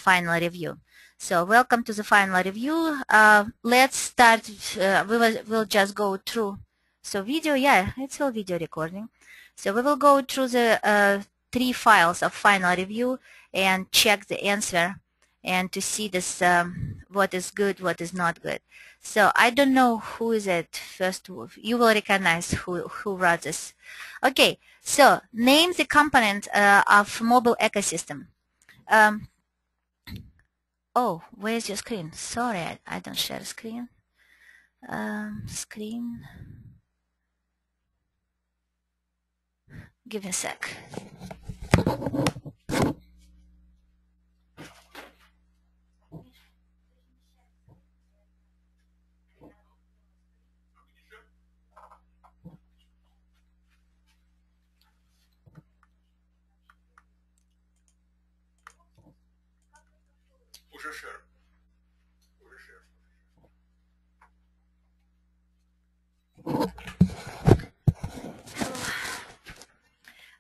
final review. So welcome to the final review. Let's start. We'll just go through. So video, yeah, it's all video recording. So we will go through the 3 files of final review and check the answer and to see this what is good, what is not good. So I don't know who is it first. You will recognize who wrote this. Okay, so name the component of mobile ecosystem. Oh, where's your screen? Sorry, I don't share a screen. Screen. Give me a sec.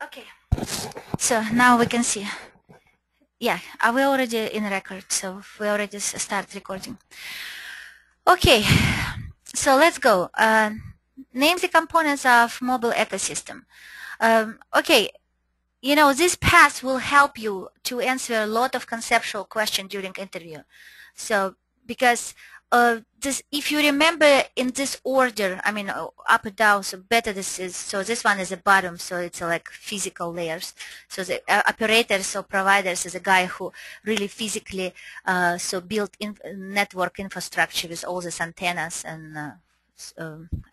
Okay, so now we can see. Yeah, we're already in record, so we already start recording. Okay, so let's go. Name the components of mobile ecosystem. Okay, you know, this path will help you to answer a lot of conceptual questions during interview. So because if you remember in this order, I mean up and down, so better this is, so this one is the bottom, so it's like physical layers. So the operators or providers is a guy who really physically so built network infrastructure with all these antennas and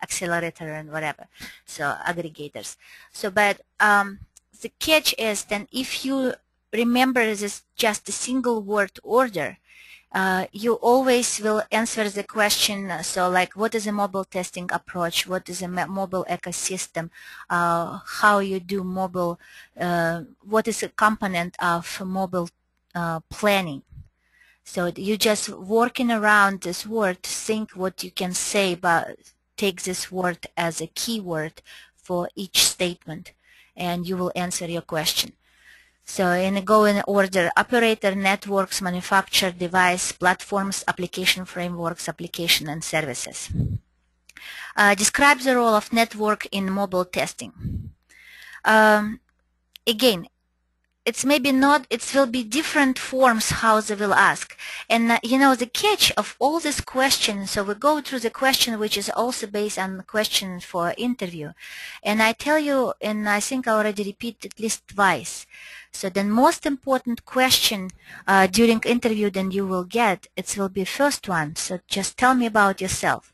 accelerator and whatever, so aggregators. So but the catch is then if you remember this just a single word order, you always will answer the question, so like what is a mobile testing approach, what is a mobile ecosystem, how you do mobile, what is a component of mobile planning. So you just working around this word, think what you can say, but take this word as a keyword for each statement and you will answer your question. So go in order: operator, networks, manufacturer, device, platforms, application frameworks, application and services. Describe the role of network in mobile testing. Again, it's maybe not, it will be different forms how they will ask. And you know, the catch of all these questions, so we go through the question which is also based on the question for interview. And I tell you, and I think I already repeated at least twice, so the most important question during interview then you will get, it will be first one. So just tell me about yourself.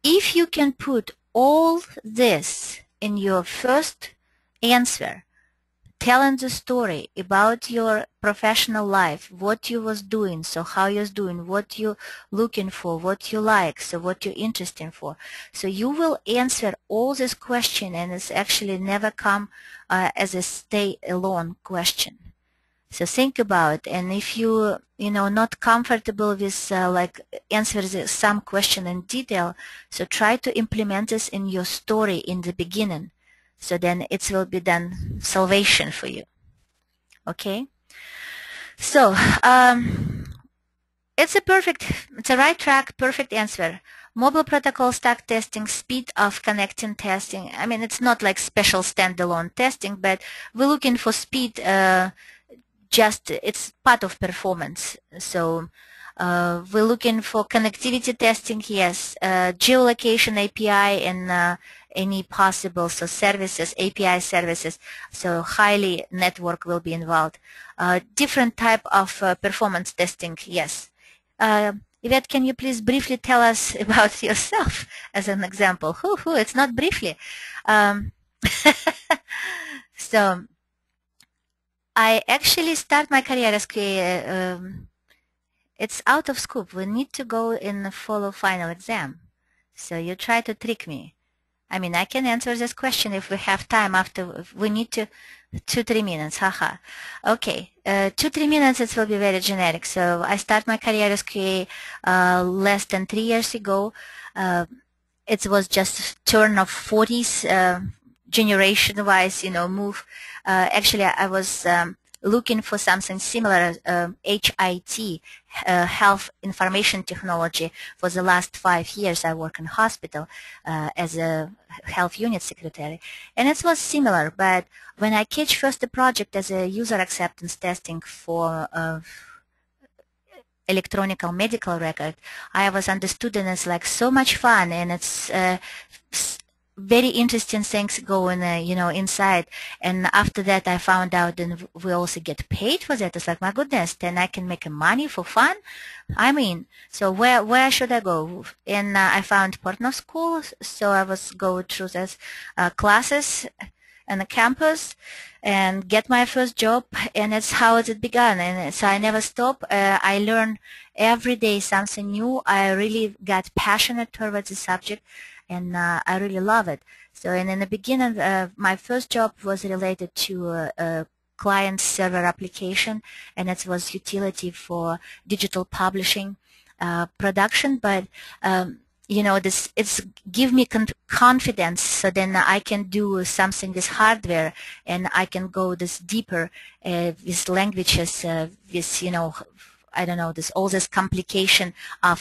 If you can put all this in your first answer, telling the story about your professional life, what you was doing, so how you was doing, what you looking for, what you like, so what you're interested for. So you will answer all this question and it's actually never come as a stay alone question. So think about it, and if you not comfortable with like answer some question in detail, so try to implement this in your story in the beginning. So then it will be then salvation for you. Okay. So it's a right track, perfect answer. Mobile protocol stack testing, speed of connecting testing. I mean, it's not like special standalone testing, but we're looking for speed. Just it's part of performance. So we're looking for connectivity testing. Yes, geolocation API and any possible services, API services, so highly network will be involved. Different type of performance testing, yes. Ivette, can you please briefly tell us about yourself as an example? It's not briefly. So I actually start my career as QA. It's out of scope. We need to go and follow final exam. So you try to trick me. I mean, I can answer this question if we have time after. We need to 2-3 minutes. Haha. Okay. 2-3 minutes, it will be very generic. So I start my career as QA less than 3 years ago. It was just turn of 40s, generation-wise, move. Actually, I was looking for something similar, HIT, Health Information Technology. For the last 5 years, I work in hospital as a health unit secretary, and it was similar. But when I catch first the project as a user acceptance testing for electronic medical record, I was understood, and it's like so much fun, and it's very interesting things going, inside. And after that, I found out that we also get paid for that. It's like, my goodness, then I can make money for fun. I mean, so where should I go? And I found partner school, so I was go through this classes on the campus and get my first job, and that's how it began. And so I never stop. I learn every day something new. I really got passionate towards the subject, and I really love it. So, and in the beginning, my first job was related to a client server application, and it was utility for digital publishing production. But this it's give me confidence, so then I can do something with hardware, and I can go this deeper with languages, with I don't know, all this complication of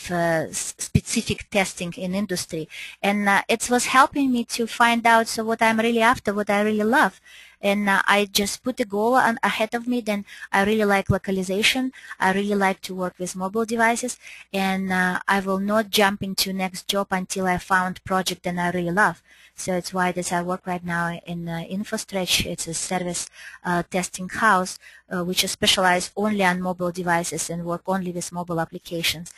specific testing in industry. And it was helping me to find out so what I'm really after, what I really love. And I just put a goal ahead of me. Then I really like localization. I really like to work with mobile devices. And I will not jump into next job until I found project that I really love. So it's why this I work right now in InfoStretch. It's a service testing house which is specialized only on mobile devices and work only with mobile applications.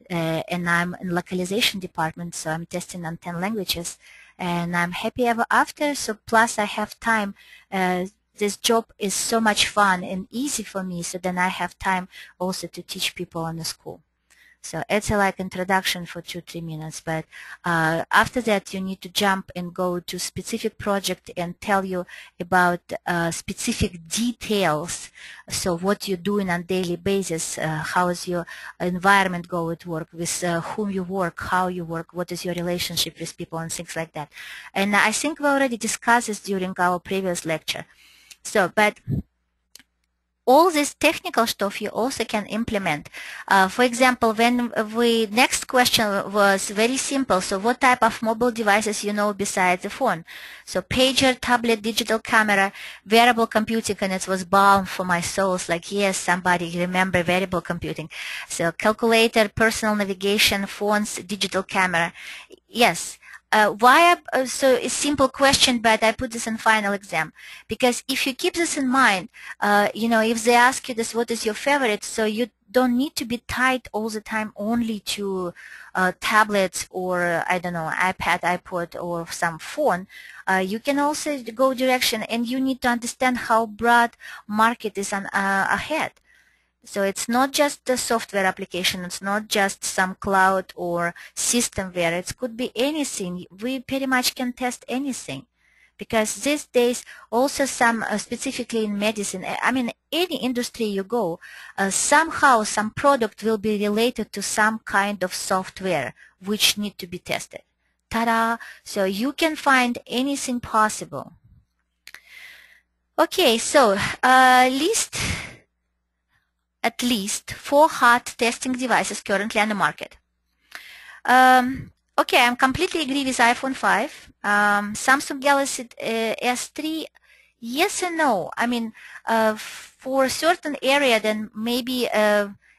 And I'm in localization department, so I'm testing on 10 languages. And I'm happy ever after. So plus I have time. This job is so much fun and easy for me. So then I have time also to teach people in the school. So it's like introduction for 2-3 minutes, but after that you need to jump and go to specific project and tell you about specific details. So what you're doing on daily basis, how is your environment go at work, with whom you work, how you work, what is your relationship with people, and things like that. And I think we already discussed this during our previous lecture. So, but all this technical stuff you also can implement. For example, when next question was very simple. So what type of mobile devices you know besides the phone? So pager, tablet, digital camera, wearable computing, and it was balm for my soul. It's like, yes, somebody remember wearable computing. So calculator, personal navigation, phones, digital camera. Yes. So it's a simple question, but I put this in final exam, because if you keep this in mind, if they ask you this, what is your favorite, so you don't need to be tied all the time only to tablets or, I don't know, iPad, iPod, or some phone. You can also go direction, and you need to understand how broad market is ahead. So it's not just the software application, it's not just some cloud or systemware, it could be anything. We pretty much can test anything, because these days also some, specifically in medicine, I mean any industry you go, somehow some product will be related to some kind of software which need to be tested. Ta-da! So you can find anything possible. Okay, so at least 4 hard testing devices currently on the market. Okay, I'm completely agree with iPhone 5. Samsung Galaxy S3, yes and no. I mean, for a certain area, then maybe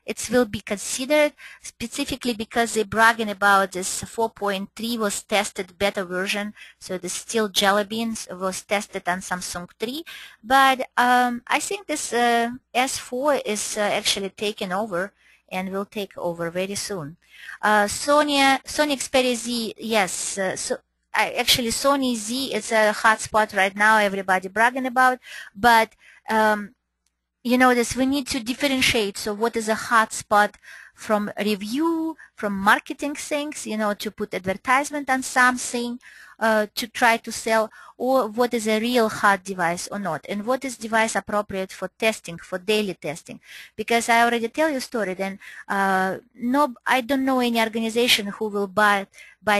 it will be considered, specifically because they're bragging about this 4.3 was tested beta version, so the still jelly beans was tested on Samsung 3. But I think this S4 is actually taken over and will take over very soon. Sony Xperia Z, yes. Actually, Sony Z is a hot spot right now, everybody bragging about, but we need to differentiate. So what is a hot spot from review, from marketing things, you know, to put advertisement on something, to try to sell, or what is a real hot device or not, and what is device appropriate for testing, for daily testing. Because I already tell you a story, then no, I don't know any organization who will buy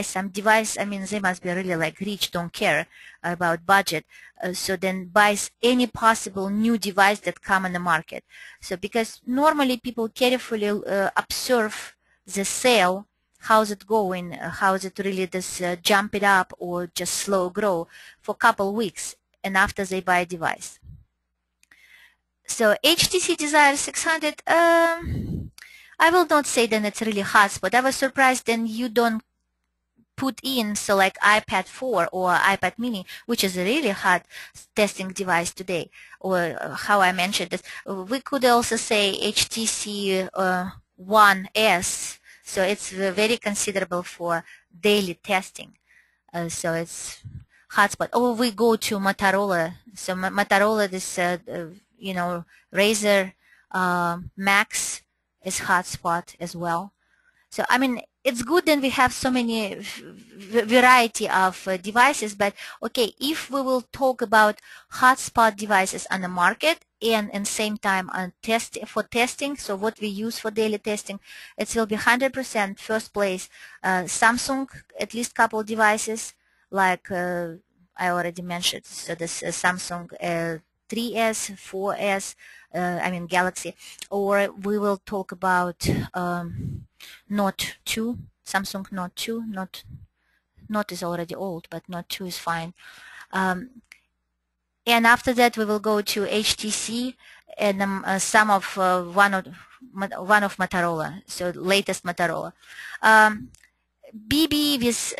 some device. I mean, they must be really like rich, don't care about budget, so then buys any possible new device that come on the market. So because normally people carefully observe the sale, how's it going, how is it really this jump it up or just slow grow for a couple weeks, and after they buy a device. So HTC Desire 600, I will not say that it's really hot, but I was surprised then you don't put in, so like iPad 4 or iPad mini, which is a really hot testing device today, or how I mentioned this. We could also say HTC One S, so it's very considerable for daily testing. So it's hotspot. Or we go to Motorola. So Motorola, this you know, Razer Max is hotspot as well. So I mean, it's good that we have so many variety of devices, but okay, if we will talk about hotspot devices on the market and in same time on for testing, so what we use for daily testing, it will be 100% first place Samsung, at least couple devices like I already mentioned. So this Samsung 3S, 4S, I mean Galaxy, or we will talk about Note 2, Samsung Note 2. Note is already old, but Note 2 is fine. And after that, we will go to HTC and some of one of Motorola, so latest Motorola. BB with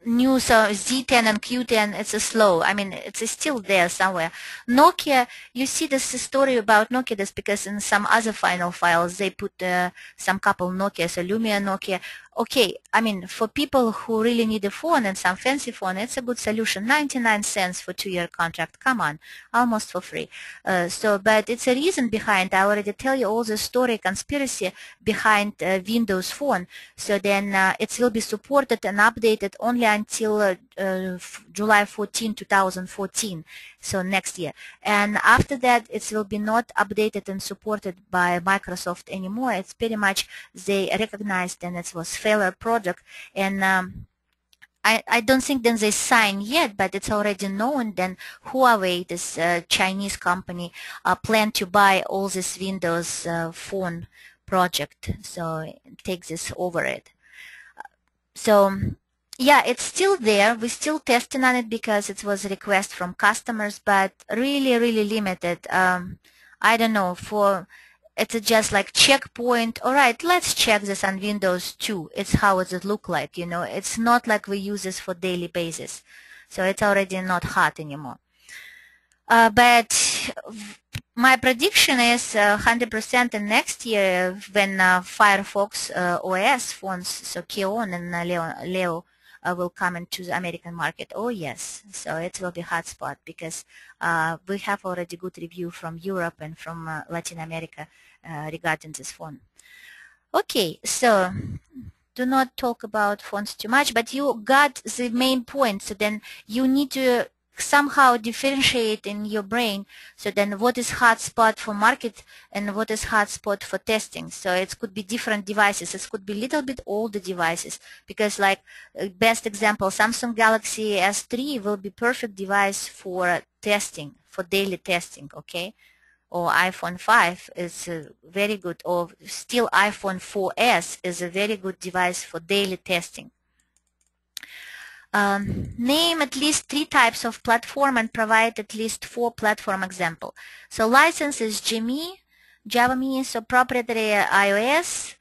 new Z10 and Q10, it's a slow. I mean, it's still there somewhere. Nokia, you see this story about Nokia, this because in some other final files they put some couple Nokia, so Lumia Nokia. Okay, I mean, for people who really need a phone and some fancy phone, it's a good solution. 99 cents for 2-year contract. Come on, almost for free. But it's a reason behind. I already tell you all the story, conspiracy behind Windows Phone. So then it will be supported and updated only until July 14, 2014, so next year. And after that, it will be not updated and supported by Microsoft anymore. It's pretty much they recognized and it was failure project. And I don't think then they sign yet, but it's already known. Then Huawei, this Chinese company, plan to buy all this Windows Phone project, so take this over it. So yeah, it's still there. We're still testing on it because it was a request from customers, but really, really limited. I don't know, it's just like checkpoint. All right, let's check this on Windows 2. It's how does it look like, you know. It's not like we use this for daily basis. So it's already not hot anymore. But my prediction is 100% in next year when Firefox OS phones, so Keon and Leo will come into the American market. Oh yes, so it will be hotspot because we have already good review from Europe and from Latin America regarding this phone. Okay, so do not talk about phones too much, but you got the main point. So then you need to somehow differentiate in your brain. So then what is hotspot for market and what is hotspot for testing? So it could be different devices. It could be a little bit older devices because like best example, Samsung Galaxy S3 will be perfect device for testing, for daily testing, okay? Or iPhone 5 is very good, or still iPhone 4S is a very good device for daily testing. Name at least 3 types of platform and provide at least 4 platform example. So license is Java Me, so proprietary iOS.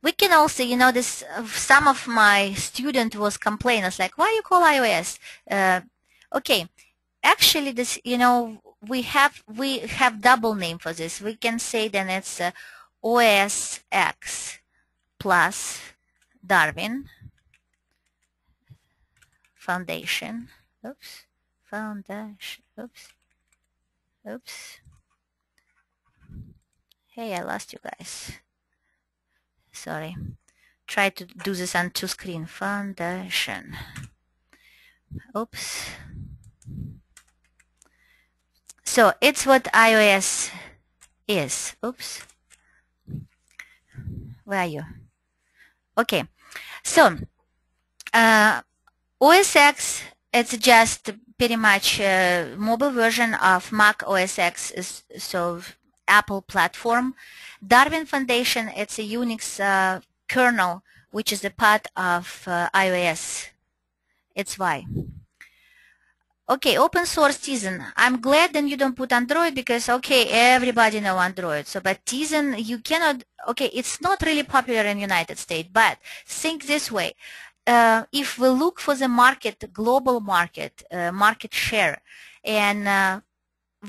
We can also, you know, this some of my student was complainers like, why you call iOS? Okay, actually this, you know, we have double name for this. We can say then it's OS X plus Darwin Foundation. Oops. Foundation. Oops. Oops. Hey, I lost you guys. Sorry. Try to do this on two screen. Foundation. Oops. So it's what iOS is. Oops. Where are you? Okay. So OS X, it's just pretty much a mobile version of Mac OS X, so Apple platform. Darwin Foundation, it's a Unix kernel, which is a part of iOS. It's why. Okay, open source Tizen. I'm glad then you don't put Android because, okay, everybody know Android. So, but Tizen, you cannot, okay, it's not really popular in United States, but think this way. If we look for the market, global market, market share, and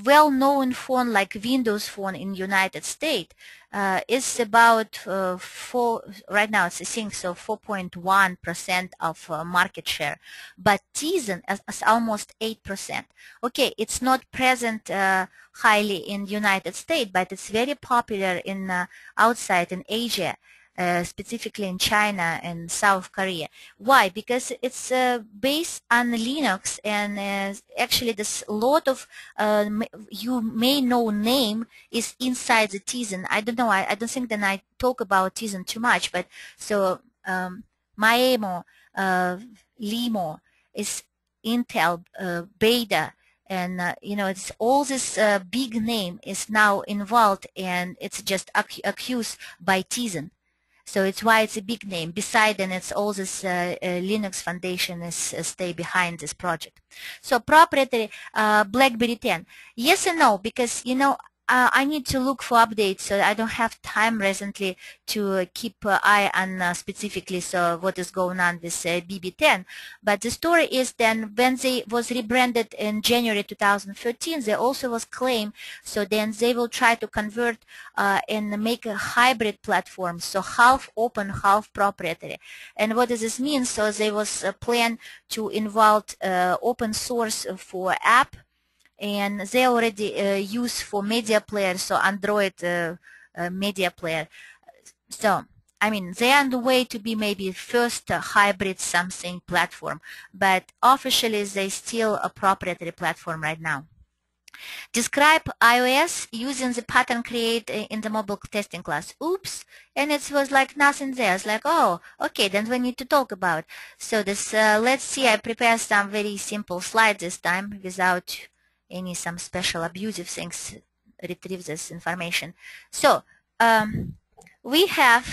well-known phone like Windows Phone in United States is about right now it's I think so 4.1% of market share, but Tizen is almost 8%. Okay, it's not present highly in United States, but it's very popular in outside in Asia. Specifically in China and South Korea. Why? Because it's based on Linux, and actually this lot of you may know name is inside the Tizen. I don't know. I don't think that I talk about Tizen too much, but so Maemo, Limo is Intel, Beta, and you know, it's all this big name is now involved, and it's just accused by Tizen. So it's why it's a big name. Besides, then it's all this Linux Foundation is stay behind this project. So proprietary BlackBerry 10. Yes and no, because you know I need to look for updates, so I don't have time recently to keep eye on specifically so what is going on with BB10. But the story is then when they was rebranded in January 2013, they also was claimed, so then they will try to convert and make a hybrid platform, so half open, half proprietary. And what does this mean? So there was a plan to involve open source for app, and they already use for media player, so Android media player. So I mean, they're on the way to be maybe first hybrid something platform, but officially they still a proprietary platform right now. Describe iOS using the pattern create in the mobile testing class. Oops, and it was like nothing there. It's like, oh, okay, then we need to talk about. So this, let's see, I prepared some very simple slides this time without any some special abusive things retrieve this information. So we have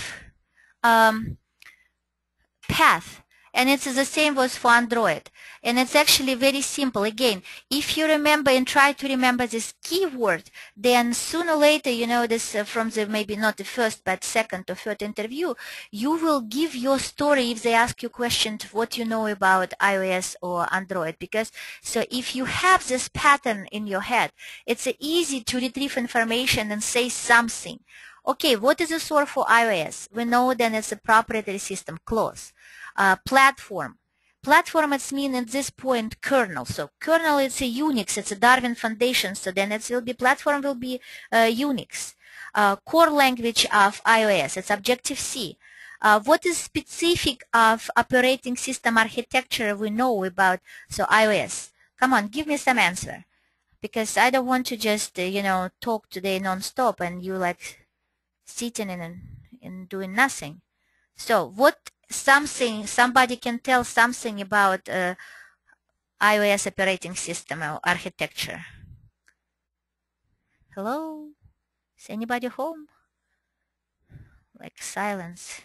path, and it's the same was for Android, and it's actually very simple. Again, if you remember and try to remember this keyword, then sooner or later, you know, this from the maybe not the first but second or third interview, you will give your story if they ask you questions what you know about iOS or Android. Because so if you have this pattern in your head, it's easy to retrieve information and say something. Okay, what is the source for iOS? We know then it's a proprietary system, close. Platform. Platform, it's mean at this point kernel. So kernel, it's a Unix, it's a Darwin Foundation, so then it will be platform will be Unix. Core language of iOS, it's Objective-C. What is specific of operating system architecture we know about, so iOS? Come on, give me some answer. Because I don't want to just, you know, talk today non-stop and you like sitting and doing nothing. So what somebody can tell something about iOS operating system or architecture? Hello? Is anybody home? Like silence.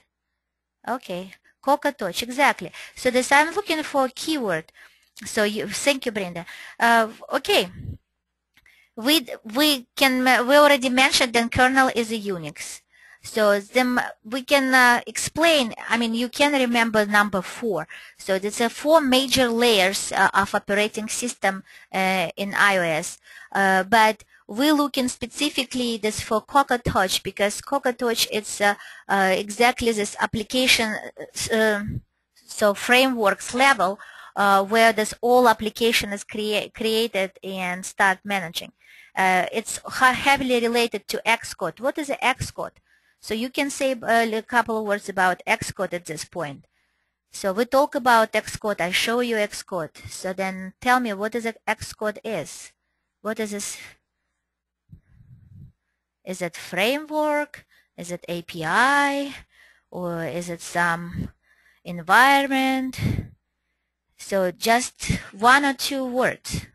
Okay. Coca Touch, exactly. So this I'm looking for a keyword. So thank you, Brenda. Okay. We already mentioned that kernel is a Unix. So we can explain, I mean, you can remember number 4. So there's 4 major layers of operating system in iOS. But we're looking specifically this for Coca Touch, because Coca Touch it's exactly this application so frameworks level where this all application is created and start managing. It's heavily related to Xcode. What is Xcode? So you can say a couple of words about Xcode at this point. So we talk about Xcode. I show you Xcode. So then tell me what is Xcode is. What is this? Is it framework? Is it API? Or is it some environment? So just one or two words.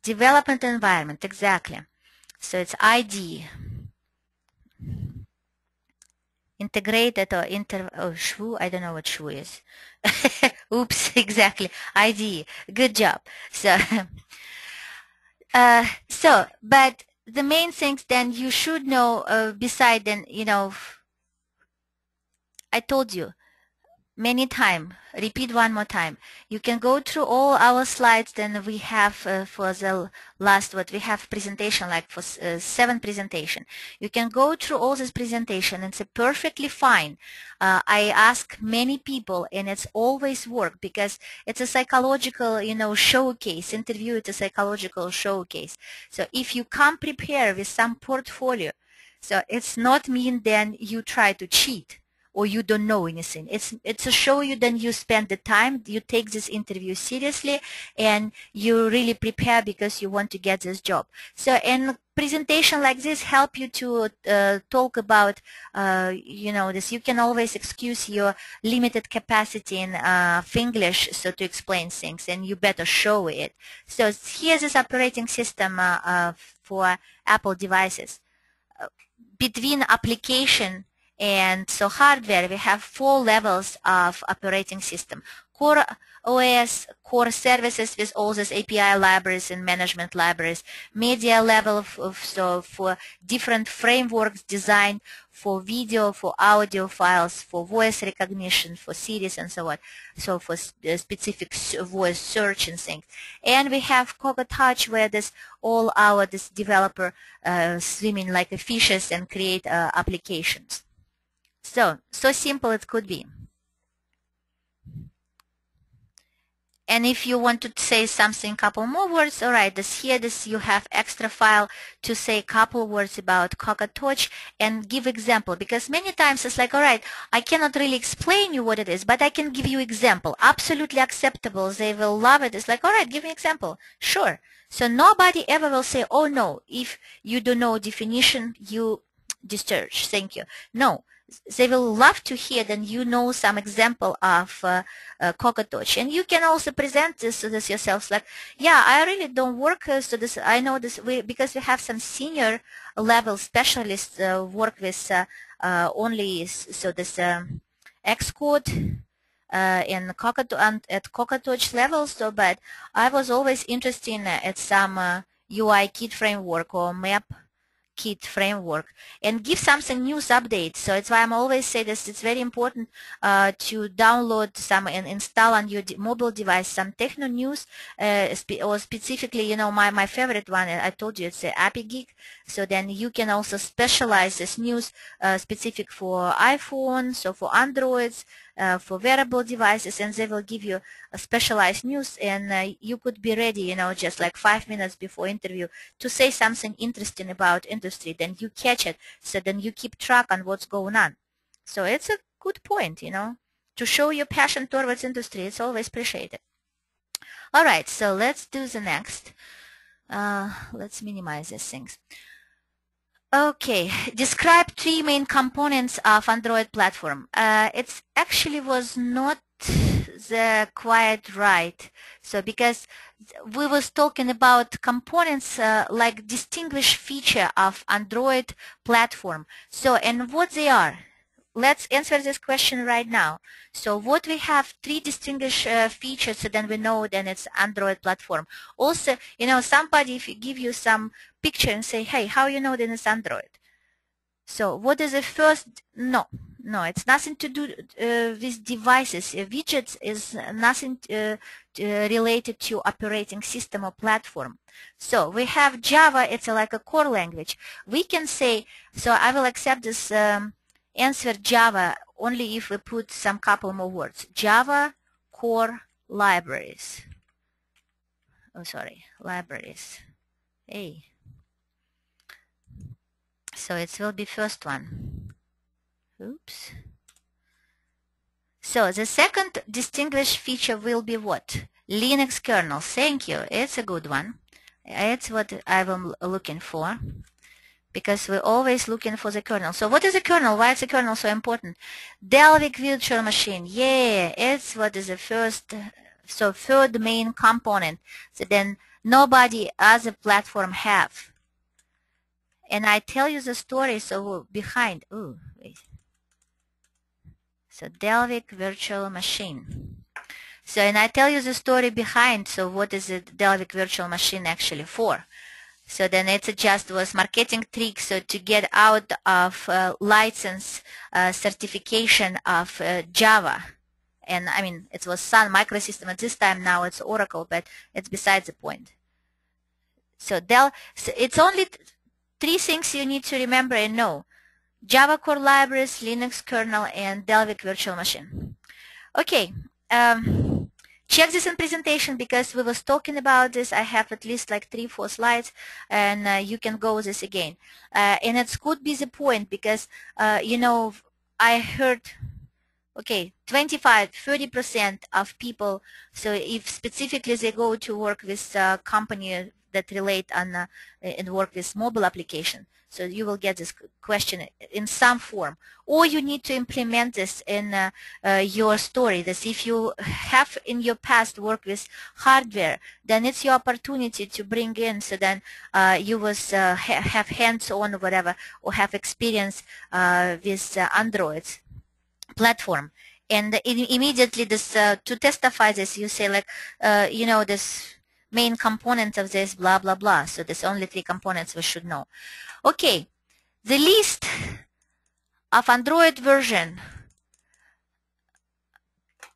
Development environment, exactly. So it's ID. Integrated or SHWO, I don't know what SHWO is. Oops, exactly. ID. Good job. So, but the main things then you should know, beside then, I told you, many time, repeat one more time. You can go through all our slides, then we have for the last what we have presentation like for 7 presentation. You can go through all this presentation and it's perfectly fine. I ask many people and it's always work because it's a psychological showcase. Interview, it's a psychological showcase. So if you come prepare with some portfolio, so it's not mean then you try to cheat or you don't know anything. It's to show you then you spend the time, you take this interview seriously, and you really prepare because you want to get this job. So in presentation like this help you to talk about this. You can always excuse your limited capacity in English, so to explain things, and you better show it. So here's this operating system for Apple devices. Between application and so hardware, we have 4 levels of operating system. Core OS, core services with all these API libraries and management libraries, media level so for different frameworks designed for video, for audio files, for voice recognition, for series and so on. So for specific voice search and things. And we have Cocoa Touch where this all our developer swimming like fishes and create applications. So simple it could be. And if you want to say something, couple more words, all right, this you have extra file to say a couple words about Cocoa Touch and give example, because many times it's like, all right, I cannot really explain you what it is, but I can give you example. Absolutely acceptable. They will love it. It's like, all right, give me example. Sure. So nobody ever will say, oh no, if you don't know definition, you discharge. Thank you. No. They will love to hear then you know some example of Cocoa Touch, and you can also present this yourselves like, yeah, I really don't work so this I know this because we have some senior level specialists work with only so this Xcode in at Cocoa Touch level. So but I was always interested in at some UI kit framework or map kit framework and give something news update. So it's why I'm always say this, it's very important to download some and install on your mobile device some techno news or specifically my favorite one, I told you it's Appy Geek. So then you can also specialize this news specific for iPhone, so for Androids, for wearable devices, and they will give you a specialized news, and you could be ready just like 5 minutes before interview to say something interesting about industry. Then you catch it, so then you keep track on what's going on. So it's a good point, to show your passion towards industry. It's always appreciated. All right, so let's do the next. Let's minimize these things. Okay, describe 3 main components of Android platform. It actually was not quite right. So because we was talking about components like distinguished feature of Android platform. So and what they are. Let's answer this question right now. So what we have 3 distinguished features, so then we know then it's Android platform. Also, somebody if you give you some picture and say, hey, how you know then it's Android? So what is the first? No, it's nothing to do with devices. Widgets is nothing related to operating system or platform. So we have Java, it's like a core language. We can say, so I will accept this answer Java only if we put some couple more words. Java core libraries. oh sorry, libraries. Hey, so it will be first one. Oops. So the second distinguished feature will be what? Linux kernel. Thank you. It's a good one. It's what I am looking for, because we're always looking for the kernel. So what is a kernel? Why is the kernel so important? Dalvik virtual machine. Yeah, it's what is the first, so third main component. So then nobody other platform have. And I tell you the story so behind. Oh, wait. So Dalvik virtual machine. So, and I tell you the story behind. So what is the Dalvik virtual machine actually for? So then it just was marketing trick. So to get out of license certification of Java. And I mean, it was Sun Microsystem at this time. Now it's Oracle, but it's besides the point. So so it's only three things you need to remember and know. Java core libraries, Linux kernel, and Dalvik virtual machine. Okay, check this in presentation because we was talking about this. I have at least like 3-4 slides, and you can go this again. And it could be the point because, you know, I heard, okay, 25-30% of people, so if specifically they go to work with a company that relate on and work with mobile application, so you will get this question in some form, or you need to implement this in your story. This, if you have in your past worked with hardware, then it's your opportunity to bring in, so then you was have hands-on or whatever, or have experience with Androids platform. And immediately this to testify this, you say like, you know, this main component of this, blah, blah, blah. So there's only 3 components we should know. Okay, the list of Android version,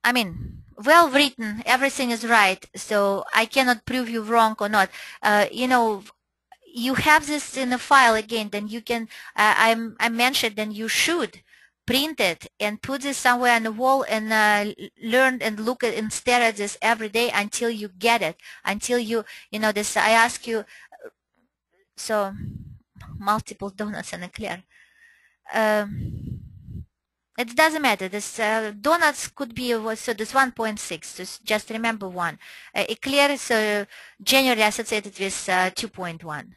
I mean, well written, everything is right, so I cannot prove you wrong or not. You know, you have this in a file again, then you can, I mentioned, then you should print it and put this somewhere on the wall and learn and look at and stare at this every day until you get it, until you know, this, I ask you, so multiple donuts and a clear. It doesn't matter. This donuts could be, so this 1.6. Just remember one. Eclair is generally associated with 2.1.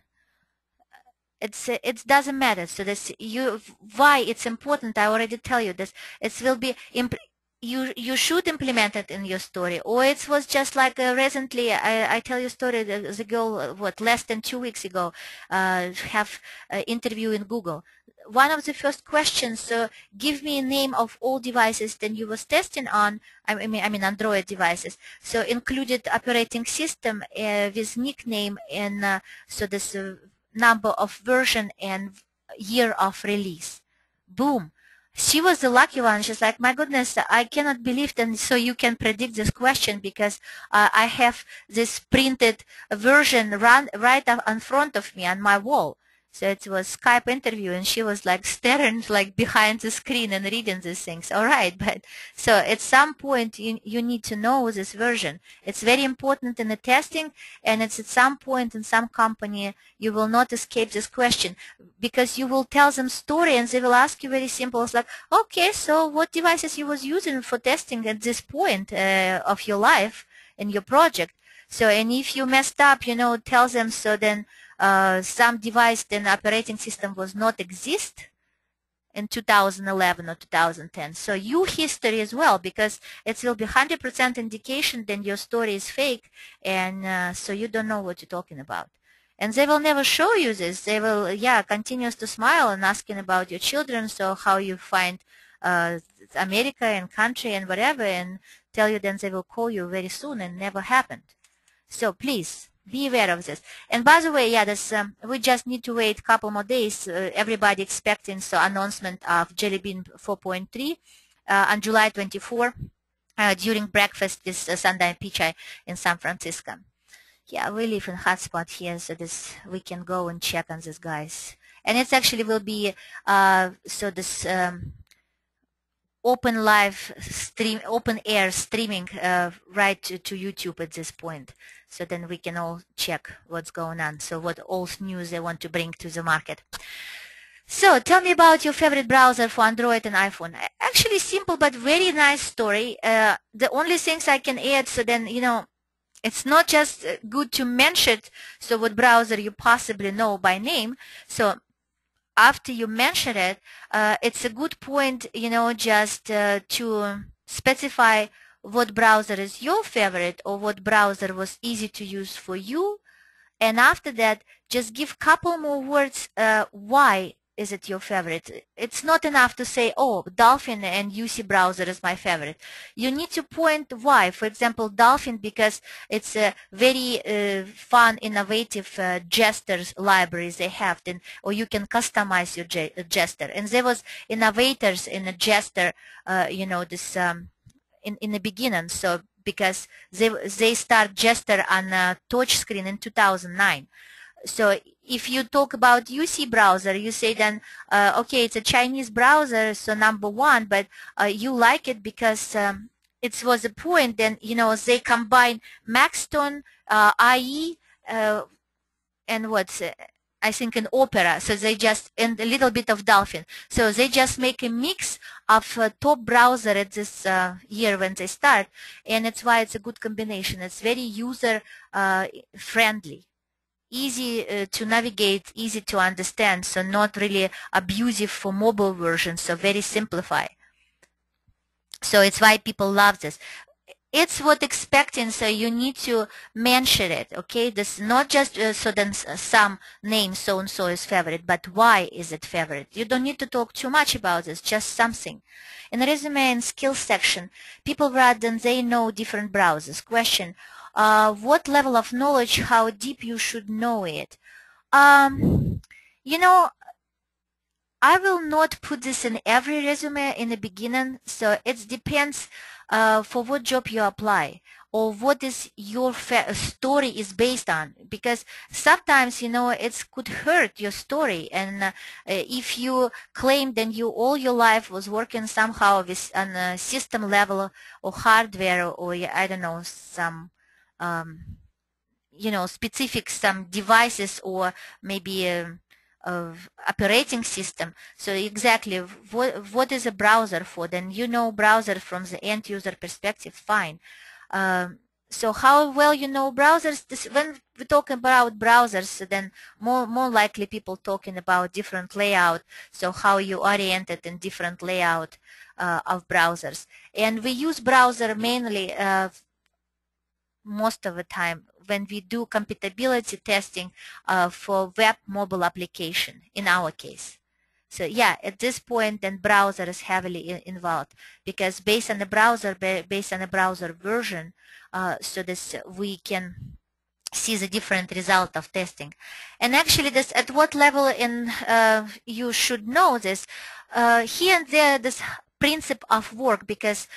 It doesn't matter. So this why it's important. I already tell you this. It will be you should implement it in your story, or it was just like recently. I tell you a story. The girl, what, less than 2 weeks ago, have interview in Google. One of the first questions, give me a name of all devices that you was testing on, I mean Android devices. So included operating system with nickname and so this number of version and year of release. Boom. She was the lucky one. She's like, my goodness, I cannot believe that. So you can predict this question because I have this printed version right up in front of me on my wall. So it was Skype interview, and she was like staring like behind the screen and reading these things. All right, but so at some point you need to know this version. It's very important in the testing, and it's at some point in some company you will not escape this question because you will tell them story and they will ask you very simple. It's like, okay, so what devices you was using for testing at this point of your life in your project? So, and if you messed up, you know, tell them, so then some device, then operating system was not exist in 2011 or 2010. So you history as well, because it will be 100% indication then your story is fake, and so you don't know what you're talking about. And they will never show you this. They will, yeah, continues to smile and asking about your children, so how you find America and country and whatever, and tell you then they will call you very soon, and never happened. So please be aware of this. And by the way, yeah, this we just need to wait a couple more days. Everybody expecting so announcement of Jelly Bean 4.3 on July 24 during breakfast with Sunday Pichai in San Francisco. Yeah, we live in hotspot here, so this we can go and check on this, guys. And it actually will be so this open live stream, open air streaming right to YouTube at this point. so then we can all check what's going on, so what all news they want to bring to the market. So tell me about your favorite browser for Android and iPhone. Actually simple but very nice story. The only things I can add, so then, you know, it's not just good to mention so what browser you possibly know by name. So after you mention it, it's a good point, you know, just to specify what browser is your favorite or what browser was easy to use for you. And after that, just give couple more words why is it your favorite. It's not enough to say, oh, Dolphin and UC browser is my favorite. You need to point why. For example, Dolphin because it's a very fun, innovative gestures libraries they have, then, or you can customize your gesture. And there was innovators in a gesture, you know, this in the beginning. So because they start gesture on a touch screen in 2009. So if you talk about UC browser, you say then, okay, it's a Chinese browser, so number one, but you like it because it was a point, then, you know, they combine Maxton, IE, and what's I think an Opera, so they just, and a little bit of Dolphin. So they just make a mix of top browser at this year when they start, and it's why it's a good combination. It's very user friendly, easy to navigate, easy to understand, so not really abusive for mobile versions, so very simplified. So it's why people love this. It's what expecting, so you need to mention it, okay? This not just so then some name so and so is favorite, but why is it favorite? You don't need to talk too much about this, just something. In the resume and skills section, people write then they know different browsers. Question, what level of knowledge, how deep you should know it? You know, I will not put this in every resume in the beginning, so it depends for what job you apply or what is your story is based on, because sometimes, you know, it could hurt your story, and if you claim then you all your life was working somehow with on a system level or hardware or I don't know, some you know, specific some devices or maybe of operating system. So exactly what is a browser for? Then you know browser from the end user perspective, fine. So how well you know browsers? When we talk about browsers, then more likely people talking about different layout. So how you oriented in different layout of browsers. And we use browser mainly most of the time when we do compatibility testing for web mobile application in our case. So yeah, at this point then browser is heavily involved, because based on the browser, based on the browser version, so this we can see the different result of testing. And actually this at what level in you should know this here and there, this principle of work, because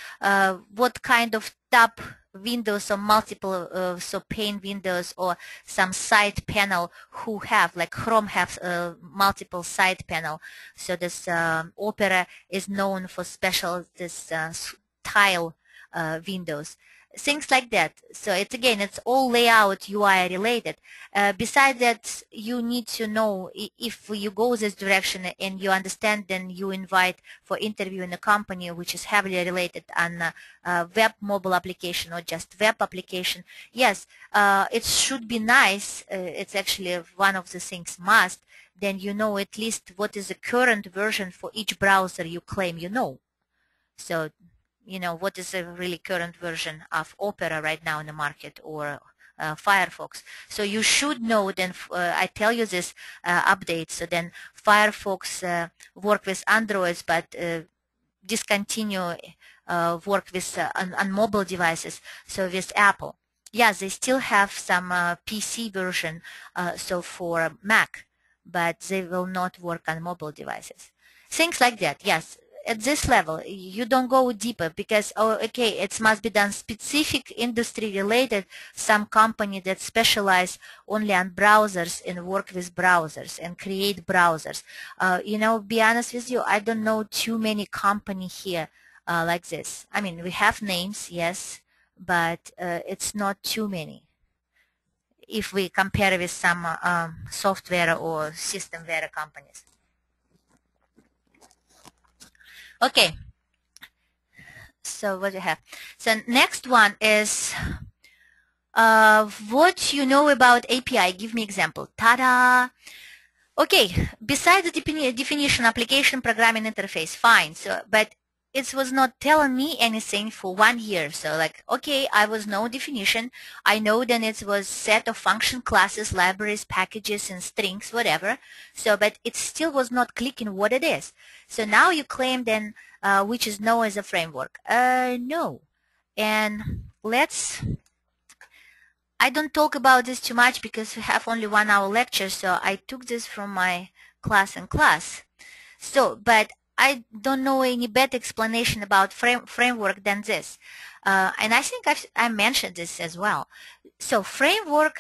what kind of tab windows or multiple so pane windows or some side panel who have like Chrome have multiple side panel. So this Opera is known for special this tile windows, things like that. So it's again, it's all layout UI related. Besides that, you need to know if you go this direction and you understand, then you invite for interview in a company which is heavily related on web mobile application or just web application. Yes, it should be nice. It's actually one of the things must. Then you know at least what is the current version for each browser you claim you know. So you know, what is the really current version of Opera right now in the market, or Firefox. So you should know then, I tell you this update, so then Firefox work with Androids, but discontinue work with on mobile devices, so with Apple. Yeah, they still have some PC version, so for Mac, but they will not work on mobile devices. Things like that, yes. At this level, you don't go deeper because, oh, okay, it must be done specific industry related, some company that specialize only on browsers and work with browsers and create browsers. You know, be honest with you, I don't know too many company here like this. I mean, we have names, yes, but it's not too many. if we compare with some software or systemware companies. Okay, so what do you have? So next one is what you know about API. Give me example. Ta-da! Okay, besides the definition, application programming interface, fine. So, but it was not telling me anything for 1 year. So like, okay, I was no definition. I know then it was set of function classes, libraries, packages, and strings, whatever. So, but it still was not clicking what it is. So now you claim then, which is known as a framework. No. And I don't talk about this too much because we have only 1 hour lecture, so I took this from my class in class. So, but I don't know any better explanation about framework than this. And I think I mentioned this as well. So framework,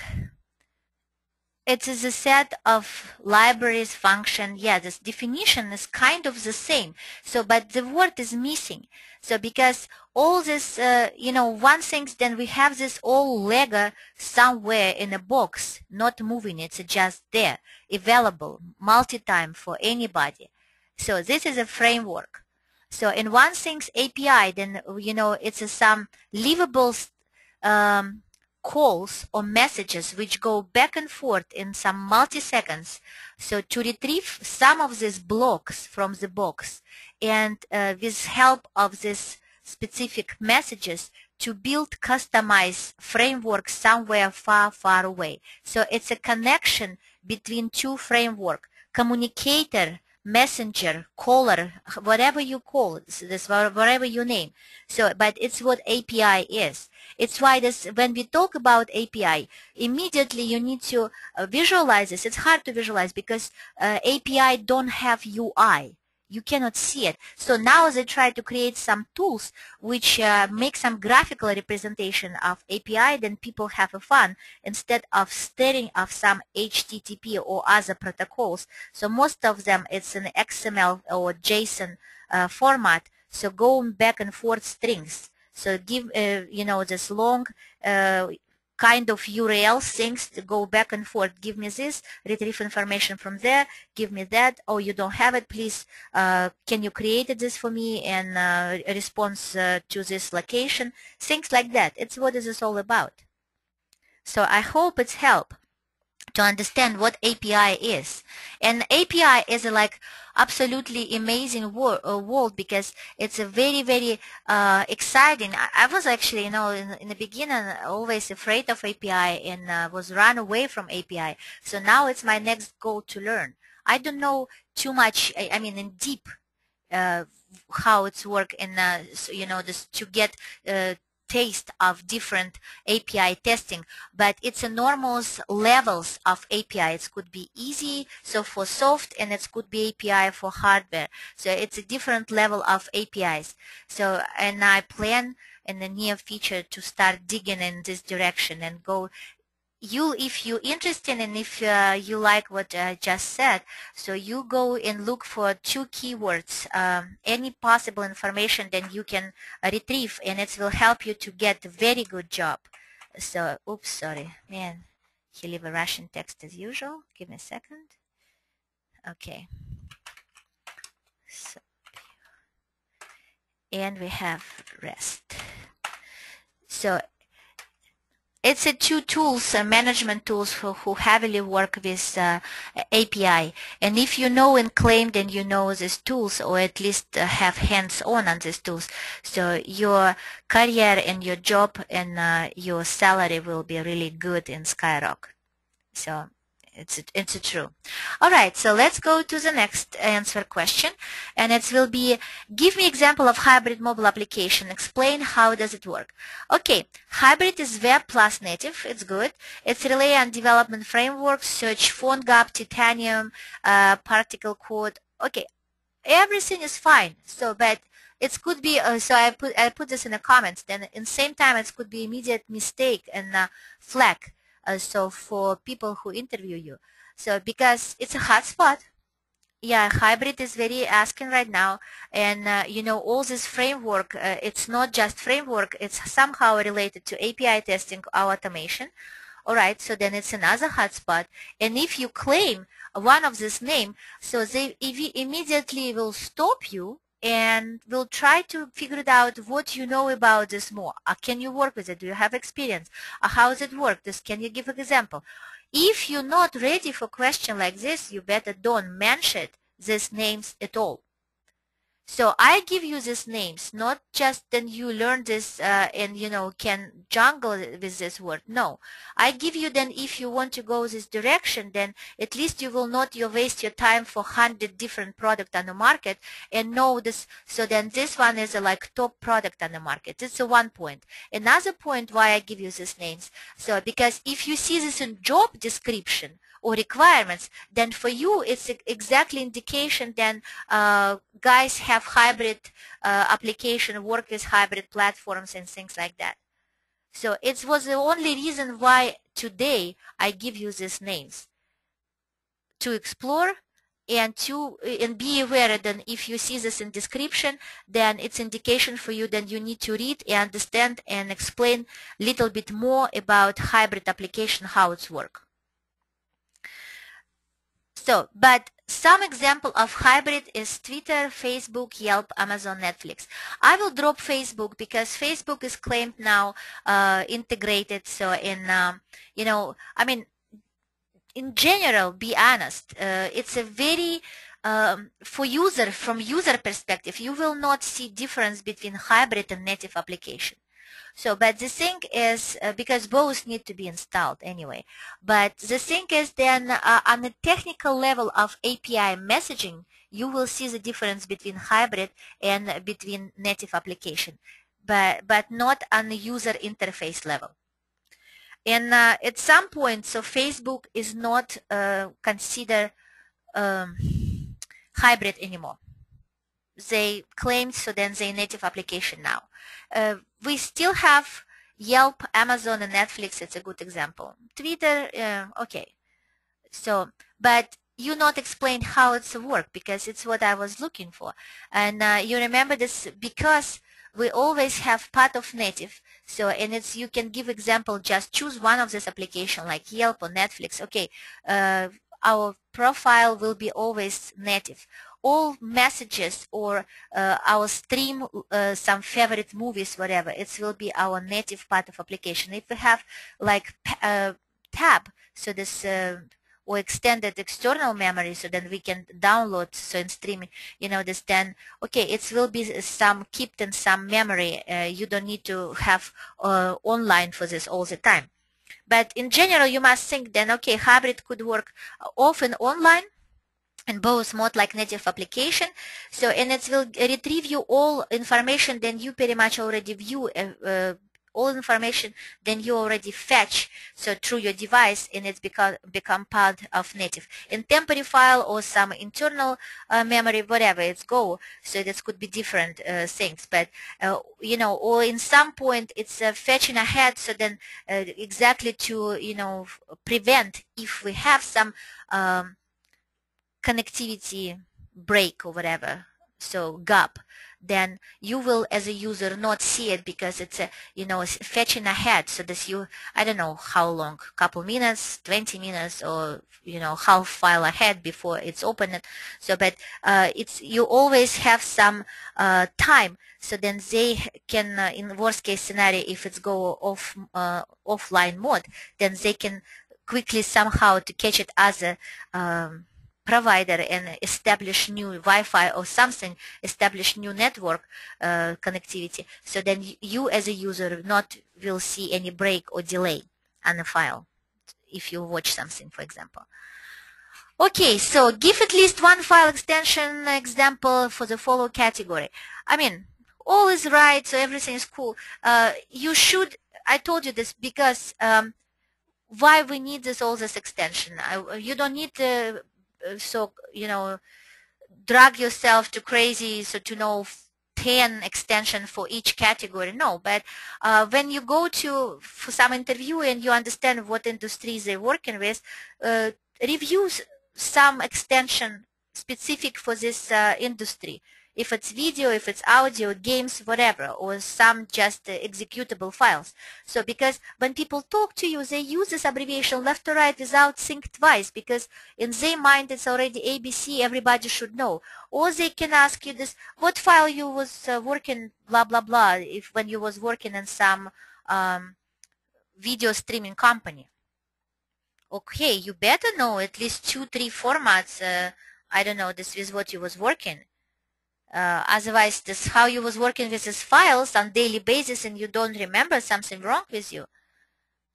it is a set of libraries, function. Yeah, this definition is kind of the same. So, but the word is missing. So because all this, one thing, then we have this all Lego somewhere in a box, not moving. It's just there, available, multi-time for anybody. So this is a framework. So in one thing's API, then, it's some livable calls or messages which go back and forth in some multi-seconds. So to retrieve some of these blocks from the box and with help of these specific messages to build customized framework somewhere far, far away. So it's a connection between two framework, communicator, messenger, caller, whatever you call it, this whatever you name. So, but it's what API is. It's why this, when we talk about API, immediately you need to visualize this. It's hard to visualize because API don't have UI. You cannot see it. So now they try to create some tools which make some graphical representation of API, then people have a fun instead of staring of some HTTP or other protocols. So most of them it's an XML or JSON format, so going back and forth strings. So give, this long kind of URL things to go back and forth. Give me this, retrieve information from there, give me that. Oh, you don't have it, please, can you create this for me and a response to this location? Things like that. It's what is this all about. So I hope it's help to understand what API is. And API is like absolutely amazing world because it's a very, very exciting. I was actually, in the beginning always afraid of API and was run away from API. So now it's my next goal to learn. I don't know too much, I mean in deep how it's work and this to get taste of different API testing, but it's enormous levels of API. It could be easy, so for soft, and it could be API for hardware. So it's a different level of APIs. So, and I plan in the near future to start digging in this direction and go. If you're interested and if you like what I just said, so you go and look for 2 keywords, any possible information then you can retrieve, and it will help you to get a very good job. So, oops, sorry, man, he leave a Russian text as usual. Give me a second. Okay. So, and we have REST. So it's a 2 tools, management tools who heavily work with API. And if you know and claim, then you know these tools, or at least have hands-on on these tools. So your career and your job and your salary will be really good in Skyrock. So it's true. All right, so let's go to the next answer question, and it will be, give me example of hybrid mobile application. Explain how does it work. Okay, hybrid is web plus native. It's good. It's rely on development frameworks, search PhoneGap, Titanium, particle code. Okay, everything is fine. So, but it could be, so I put this in the comments, then in the same time it could be immediate mistake and flag. So for people who interview you, so because it's a hot spot, yeah, hybrid is very asking right now, and all this framework, it's not just framework, it's somehow related to API testing or automation, All right, so then it's another hotspot. And if you claim one of this name, so they immediately will stop you and will try to figure it out what you know about this more. Can you work with it? Do you have experience? How does it work? Can you give an example? If you're not ready for a question like this, you better don't mention these names at all. So I give you these names, not just then you learn this and can jungle with this word. No, I give you then if you want to go this direction, then at least you will not waste your time for 100 different products on the market and know this. So then this one is a like top product on the market. It's a one point. Another point why I give you these names. So because if you see this in job description or requirements, then for you it's exactly indication then guys have hybrid application, work with hybrid platforms and things like that. So it was the only reason why today I give you these names to explore and be aware that if you see this in description, then it's indication for you that you need to read and understand and explain a little bit more about hybrid application, how it's work. So, but some example of hybrid is Twitter, Facebook, Yelp, Amazon, Netflix. I will drop Facebook because Facebook is claimed now integrated. So I mean, in general, be honest, it's a very from user perspective, you will not see difference between hybrid and native application. So, but the thing is, because both need to be installed anyway, but the thing is then on the technical level of API messaging, you will see the difference between hybrid and between native application, but not on the user interface level. And at some point, so Facebook is not considered hybrid anymore. They claim so then they native application now. We still have Yelp, Amazon, and Netflix. It's a good example. Twitter, okay. So, but you not explain how it's work because it's what I was looking for. And you remember this because we always have part of native. So, and it's you can give example. Just choose one of this application like Yelp or Netflix. Okay, our profile will be always native. All messages or our stream, some favorite movies, whatever, it will be our native part of application. If we have like tab, so this or extended external memory, so then we can download, so in streaming, this then, okay, it will be some kept in some memory. You don't need to have online for this all the time. But in general, you must think then, okay, hybrid could work often online, and both mode like native application. So, and it will retrieve you all information, then you pretty much already view all information, then you already fetch, so through your device, and it's become part of native. In temporary file or some internal memory, whatever, it's go. So this could be different things, but or in some point it's fetching ahead, so then exactly to prevent if we have some connectivity break or whatever, so gap, then you will as a user not see it because it's fetching ahead. So this I don't know how long, couple minutes, 20 minutes, or half file ahead before it's opened. So but you always have some time, so then they can in worst case scenario, if it's go off offline mode, then they can quickly somehow to catch it as a provider and establish new Wi-Fi or something, establish new network connectivity. So then you as a user not will see any break or delay on the file if you watch something, for example. Okay, so give at least one file extension example for the follow category. I mean, all is right, so everything is cool. You should, I told you this because why we need all this extension. You don't need to drag yourself to crazy so to know 10 extension for each category. No, but when you go for some interview and you understand what industries they're working with, review some extension specific for this industry. If it's video, if it's audio, games, whatever, or some just executable files. So because when people talk to you, they use this abbreviation left to right without think twice, because in their mind it's already ABC, everybody should know. Or they can ask you this, what file you was working, blah, blah, blah, if when you was working in some video streaming company. Okay, you better know at least 2-3 formats. I don't know, this is what you was working. Otherwise, this how you was working with these files on daily basis and you don't remember, something wrong with you.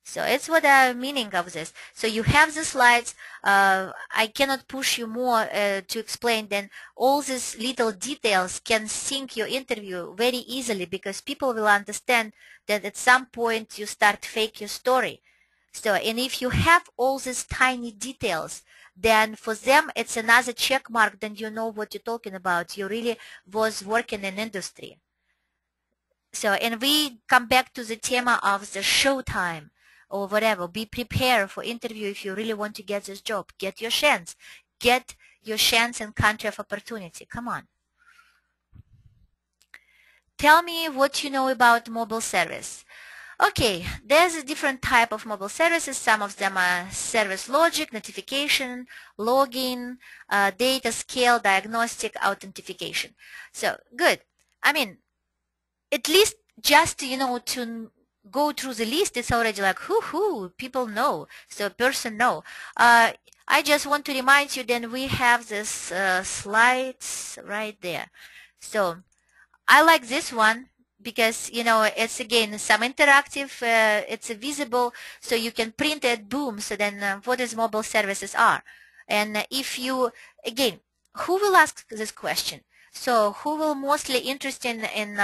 So it's what I'm meaning of this. So you have the slides. I cannot push you more to explain. Then all these little details can sync your interview very easily, because people will understand that at some point you start fake your story. So, and if you have all these tiny details, then for them it's another check mark, then you know what you're talking about. You really was working in industry. So, and we come back to the theme of the showtime or whatever. Be prepared for interview if you really want to get this job. Get your chance. Get your chance in country of opportunity. Come on. Tell me what you know about mobile service. Okay, there's a different type of mobile services. Some of them are service logic, notification, login, data scale, diagnostic, authentication. So, good. I mean, at least just, you know, to go through the list, it's already like, hoo, people know. So, person know. I just want to remind you, then we have this slides right there. So, I like this one, because, you know, it's again some interactive, it's visible, so you can print it, boom. So then what is mobile services are. And if you, again, who will ask this question? So who will mostly interested in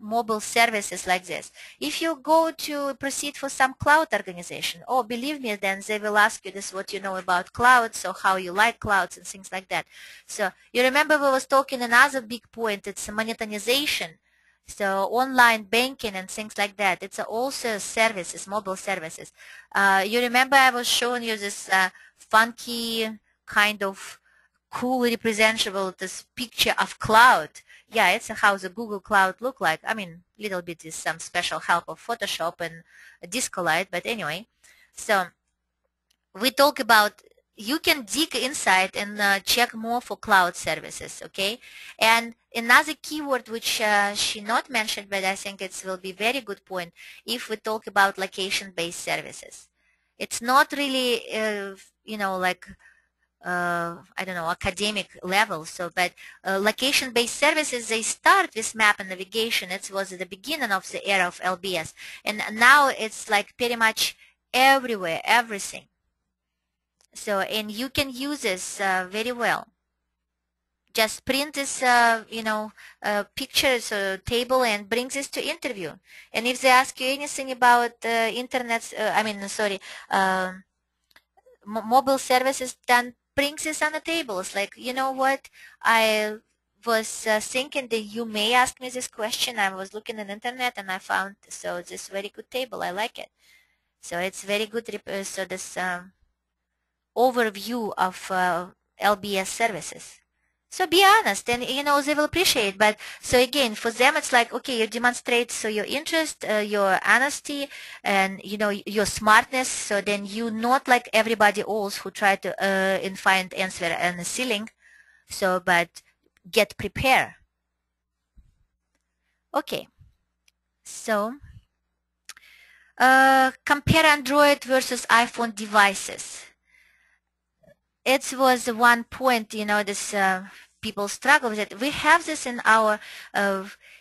mobile services like this? If you go to proceed for some cloud organization, oh, believe me, then they will ask you this, what you know about clouds, so how you like clouds and things like that. So you remember we was talking another big point, it's monetization. So online banking and things like that, it's also services, mobile services. You remember I was showing you this funky kind of cool representable this picture of cloud. Yeah, it's how the Google Cloud look like. I mean, little bit is some special help of Photoshop and Disco Light, but anyway. So we talk about, you can dig inside and check more for cloud services, okay? And another keyword which she not mentioned, but I think it will be very good point if we talk about location-based services. It's not really, you know, like I don't know, academic level. So, but location-based services, they start with map and navigation. It was at the beginning of the era of LBS. And now it's like pretty much everywhere, everything. So, and you can use this very well. Just print this, you know, pictures or table and bring this to interview. And if they ask you anything about internet, mobile services, then bring this on the table. It's like, you know what, I was thinking that you may ask me this question. I was looking on the internet and I found so this very good table. I like it. So it's very good. So this overview of LBS services. So be honest, and you know they will appreciate. But so again, for them it's like, okay, you demonstrate so your interest, your honesty, and you know your smartness. So then you not like everybody else who try to and find answer on the ceiling. So but get prepared. Okay. So compare Android versus iPhone devices. It was one point, you know, this people struggle with it. We have this in our,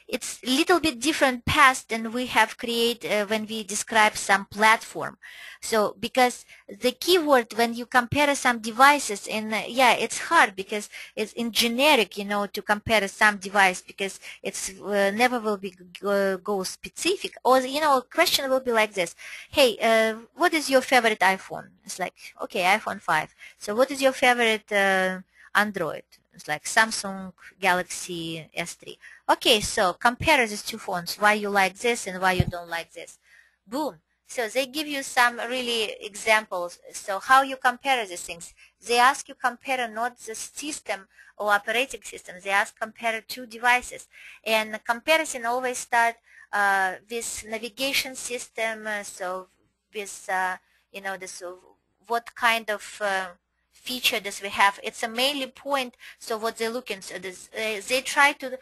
it's a little bit different path than we have created when we describe some platform. So because the keyword when you compare some devices, and yeah, it's hard because it's in generic, you know, to compare some device because it's never will be go specific. Or, you know, a question will be like this. Hey, what is your favorite iPhone? It's like, okay, iPhone 5. So what is your favorite Android? It's like Samsung Galaxy S3. Okay, so compare these two phones, why you like this and why you don't like this. Boom. So they give you some really examples. So how you compare these things. They ask you compare not the system or operating system. They ask compare two devices. And comparison always start with navigation system. So with, you know, this what kind of feature does we have. It's a mainly point. So what they're looking. So this, they try to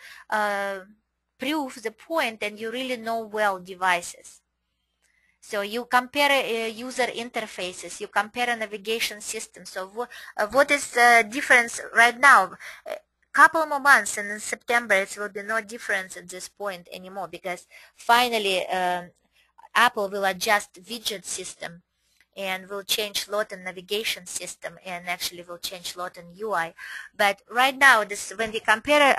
prove the point, and you really know well devices. So you compare user interfaces, you compare a navigation system. So what is the difference right now? A couple more months, and in September it will be no difference at this point anymore, because finally Apple will adjust widget system and will change a lot in navigation system, and actually will change a lot in UI. But right now, this when we compare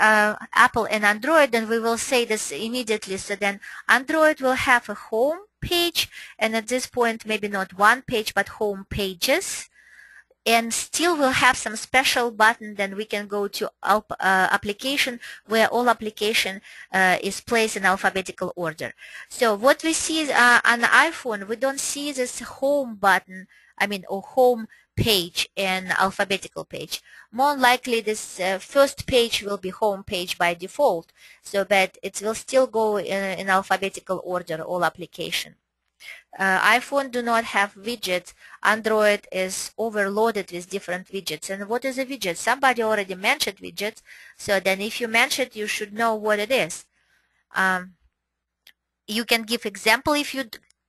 Apple and Android, then we will say this immediately. So then Android will have a home page, and at this point maybe not one page but home pages, and still we'll have some special button. Then we can go to application, where all application is placed in alphabetical order. So what we see on the iPhone, we don't see this home button, or home page and alphabetical page. More likely this first page will be home page by default, so that it will still go in alphabetical order, all application. iPhone do not have widgets. Android is overloaded with different widgets. And what is a widget? Somebody already mentioned widgets. So then if you mention it, you should know what it is. You can give example if you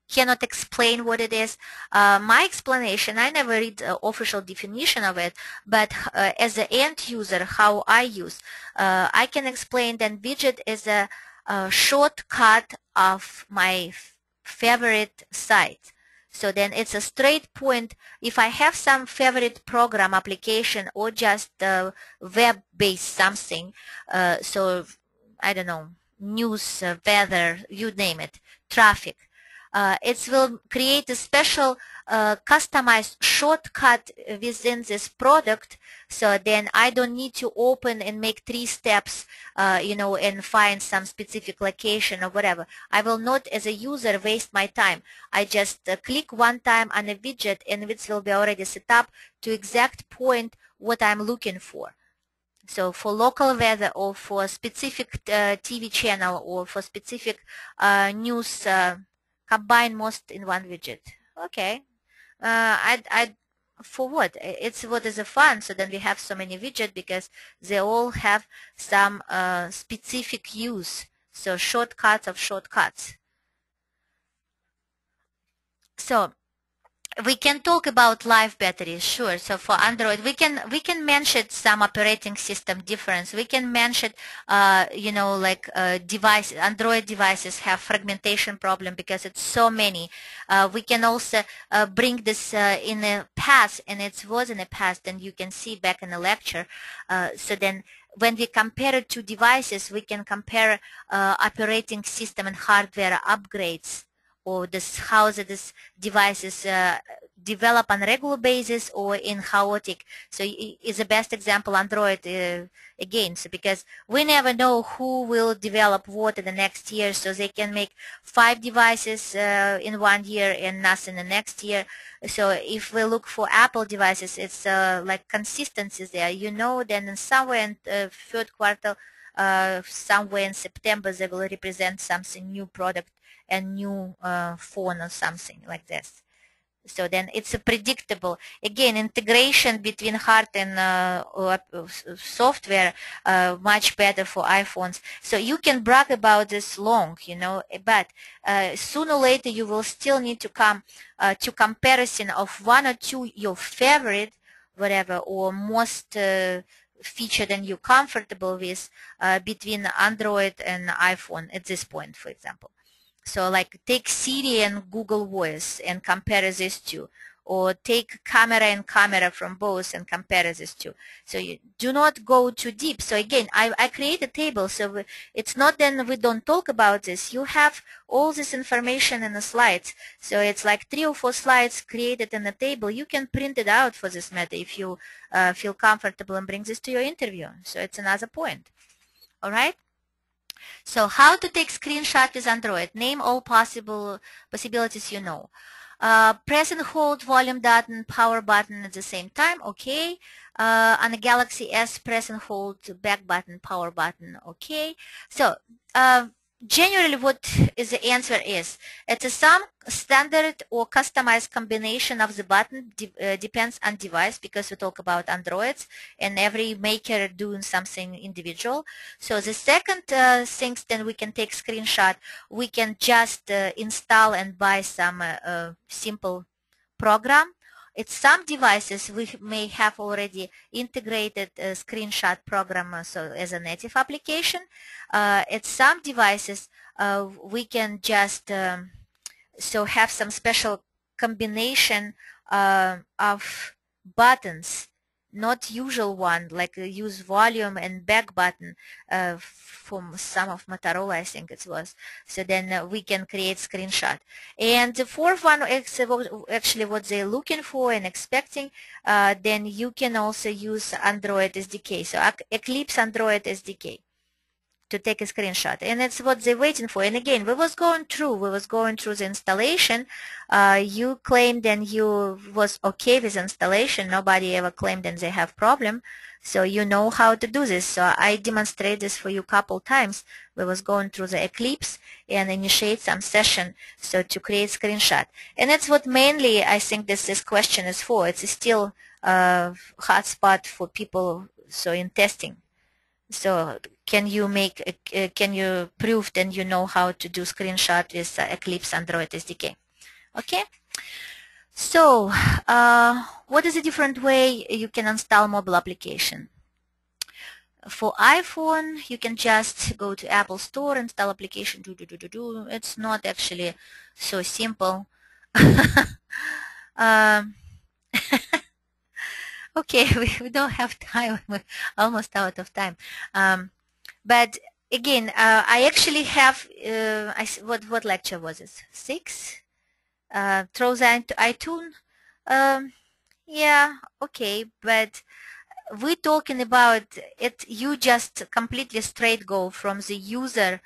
cannot explain what it is. My explanation, I never read the official definition of it, but as an end user, how I use, I can explain that widget is a shortcut of my favorite site. So then it's a straight point. If I have some favorite program, application, or just web-based something, so I don't know, news, weather, you name it, traffic, it will create a special customized shortcut within this product. So then I don't need to open and make 3 steps, and find some specific location or whatever. I will not, as a user, waste my time. I just click one time on a widget, and it will be already set up to exact point what I'm looking for. So for local weather, or for a specific TV channel, or for specific news, combine most in one widget. Okay. For what? It's what is a fun. So then we have so many widgets because they all have some specific use. So shortcuts of shortcuts. So we can talk about live batteries, sure. So for Android, we can mention some operating system difference. We can mention, Android devices have fragmentation problem because it's so many. We can also bring this in the past, and it was in the past, and you can see back in the lecture. So then when we compare two devices, we can compare operating system and hardware upgrades, or how this devices develop on a regular basis or in chaotic. So is the best example Android again. So because we never know who will develop what in the next year, so they can make 5 devices in 1 year and nothing the next year. So if we look for Apple devices, it's like consistency there. Then in somewhere in third quarter, somewhere in September, they will represent something new product and new phone or something like this. So then it's a predictable. Again, integration between hard and software much better for iPhones. So you can brag about this long, but sooner or later you will still need to come to comparison of 1 or 2 your favorite, whatever, or most feature that you're comfortable with between Android and iPhone at this point, for example. So like take Siri and Google Voice and compare these two, or take camera and camera from both and compare these two. So you do not go too deep. So again, I create a table, so it's not then we don't talk about this. You have all this information in the slides. So it's like 3 or 4 slides created in the table. You can print it out for this matter if you feel comfortable and bring this to your interview. So it's another point. All right? So how to take screenshot with Android? Name all possible possibilities you know. Press and hold volume button, power button at the same time. Okay. On a Galaxy S, press and hold back button, power button. Okay. So uh, generally what is the answer is, it's a some standard or customized combination of the button depends on device, because we talk about Androids and every maker doing something individual. So the second things, then we can take screenshot. We can just install and buy some simple program. It's some devices we may have already integrated a screenshot program so as a native application. At some devices we can just so have some special combination of buttons, not usual one, like use volume and back button from some of Motorola, I think it was. So then we can create screenshot. And the fourth one, actually what they're looking for and expecting, then you can also use Android SDK. So Eclipse Android SDK to take a screenshot, and it's what they're waiting for. And again, we was going through the installation. You claimed and you was okay with installation. Nobody ever claimed and they have problem, so you know how to do this. So I demonstrate this for you a couple times. We was going through the Eclipse and initiate some session so to create screenshot, and that's what mainly I think this question is for. It's still a hotspot for people so in testing. So can you can you prove then you know how to do screenshot with Eclipse Android SDK? Okay. So what is a different way you can install mobile application? For iPhone, you can just go to Apple Store, install application, It's not actually so simple. um, okay, we don't have time. We're almost out of time. But again, I actually have, what lecture was it? 6? Throws into iTunes. Yeah, okay, but we're talking about it. You just completely straight go from the user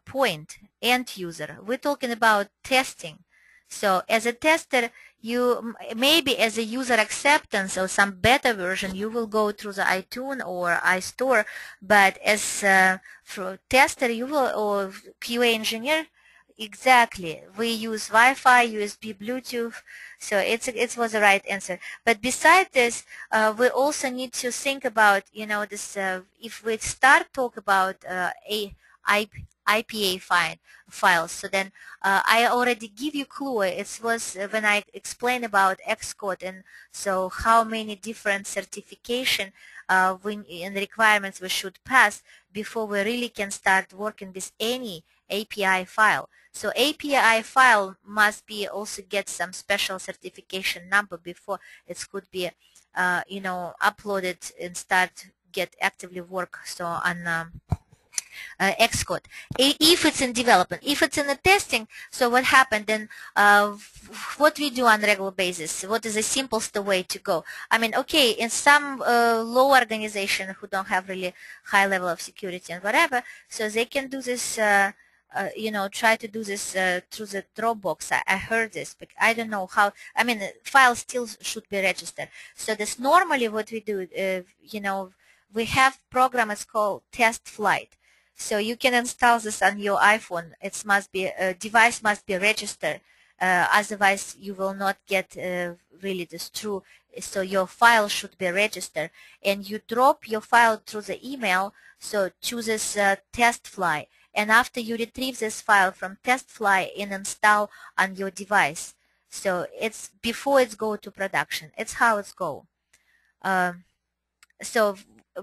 point, end user. We're talking about testing. So as a tester, you maybe as a user acceptance or some beta version, you will go through the iTunes or iStore, but as for tester, you will, or QA engineer, exactly. We use Wi-Fi, USB, Bluetooth, so it was the right answer. But besides this, we also need to think about, this. If we start talk about IPA files, so then I already give you clue. It was when I explained about Xcode, and so how many different certification and requirements we should pass before we really can start working with any API file. So API file must be also get some special certification number before it could be, uploaded and start get actively work. So on Xcode. If it's in development, if it's in the testing, so what happened then? What we do on a regular basis? What is the simplest way to go? I mean, okay, in some low organization who don't have really high level of security and whatever, so they can do this. Try to do this through the Dropbox. I heard this, but I don't know how. I mean, files still should be registered. So this normally what we do, we have program. It's called Test Flight. So you can install this on your iPhone. It must be device must be registered. Otherwise, you will not get really this true. So your file should be registered, and you drop your file through the email. So choose this test fly, and after you retrieve this file from test fly and install on your device. So it's before it's go to production. It's how it's go. So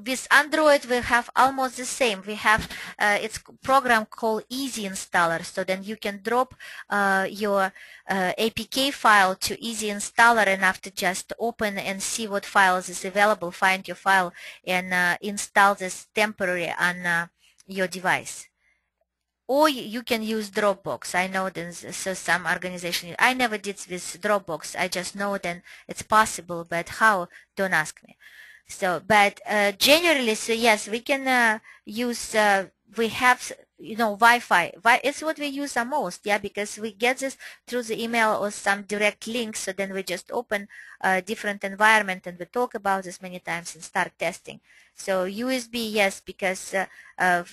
with Android we have almost the same. We have it's program called Easy Installer. So then you can drop your APK file to Easy Installer, and after just open and see what files is available, find your file and install this temporary on your device. Or you can use Dropbox. I know there's so some organization. I never did with Dropbox. I just know then it's possible, but how? Don't ask me. So, but generally, so yes, we can use we have, Wi-Fi. It's what we use the most, yeah, because we get this through the email or some direct links. So then we just open a different environment and we talk about this many times and start testing. So USB, yes, because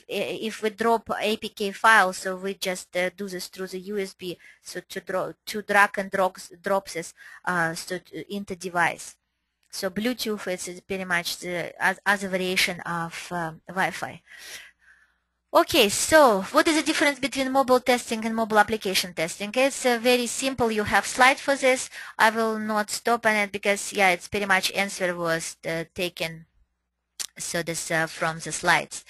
if we drop APK files, so we just do this through the USB. So to drag and drop this into device. So Bluetooth is pretty much as a variation of Wi-Fi. Okay, so what is the difference between mobile testing and mobile application testing? It's very simple. You have slide for this. I will not stop on it because, yeah, it's pretty much answer was taken. So this from the slides.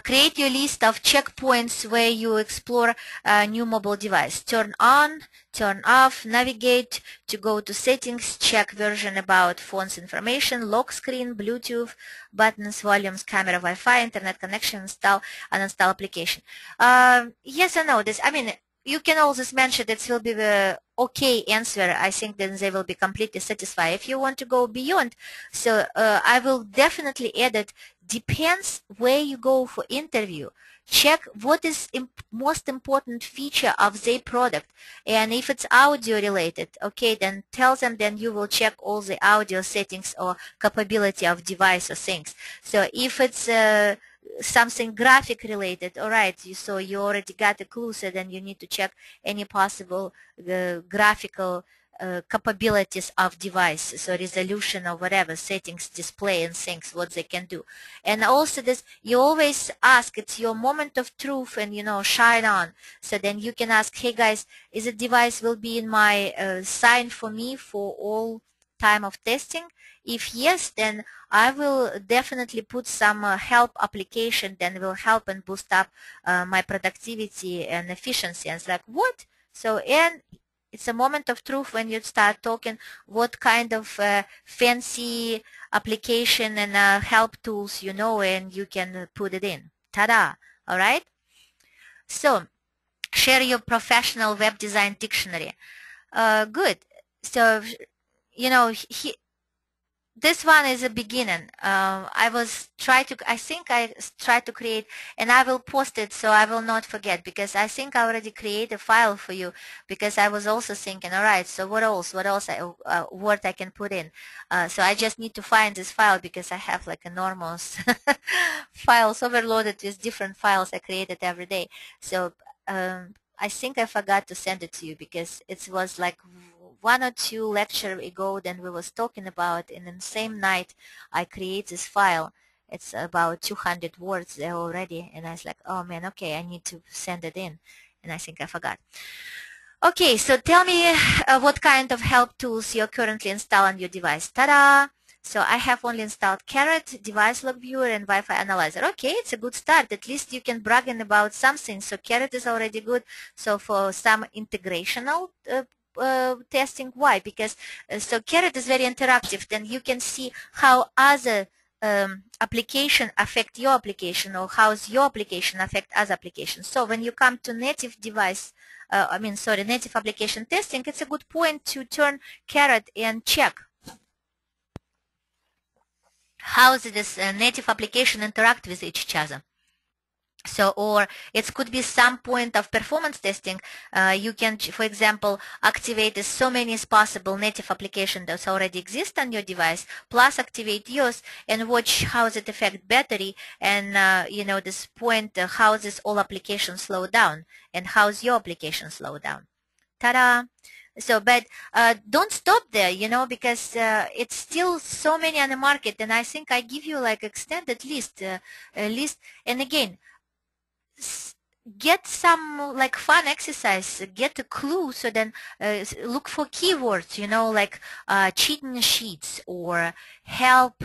Create your list of checkpoints where you explore a new mobile device. Turn on, turn off, navigate to go to settings, check version about phone's information, lock screen, Bluetooth, buttons, volumes, camera, Wi-Fi, internet connection, install, uninstall application. Yes or no? I mean, you can also mention that it will be the okay answer. I think then they will be completely satisfied. If you want to go beyond, so I will definitely add it. Depends where you go for interview. Check what is most important feature of their product, and if it's audio related, okay, then tell them. Then you will check all the audio settings or capability of device or things. So if it's something graphic related, all right, so you already got a clue, so then you need to check any possible graphical capabilities of device, so resolution or whatever, settings, display and things, what they can do. And also this, you always ask, it's your moment of truth and, shine on. So then you can ask, hey guys, is a device will be in my sign for me for all time of testing? If yes, then I will definitely put some help application that will help and boost up my productivity and efficiency. And it's like, what? So, and it's a moment of truth when you start talking what kind of fancy application and help tools you know, and you can put it in. Ta-da! All right? So, share your professional web design dictionary. Good. So, this one is a beginning. I think I tried to create, and I will post it so I will not forget, because I think I already created a file for you, because I was also thinking, all right, so what else word I can put in. So I just need to find this file, because I have like enormous files overloaded with different files I created every day. So I think I forgot to send it to you, because it was like 1 or 2 lecture ago then we was talking about, and in the same night I create this file. It's about 200 words there already, and I was like, oh man, okay, I need to send it in, and I think I forgot. Okay, so tell me what kind of help tools you're currently installed on your device. Ta-da! So I have only installed Carrot, Device Log Viewer, and Wi-Fi Analyzer. Okay, it's a good start. At least you can brag about something. So Carrot is already good. So for some integrational testing, why? Because so Carrot is very interactive. Then you can see how other application affect your application, or how's your application affect other applications. So when you come to native device, native application testing, it's a good point to turn Carrot and check how does this native application interact with each other. So, or it could be some point of performance testing. You can, for example, activate as so many as possible native application that already exist on your device, plus activate yours and watch how does it affect battery, and this point, how this all applications slow down, and how's your application slow down. Ta-da! So, but don't stop there, because it's still so many on the market, and I think I give you like extended list, and again, get some like fun exercise, get a clue, so then look for keywords, like cheating sheets or help,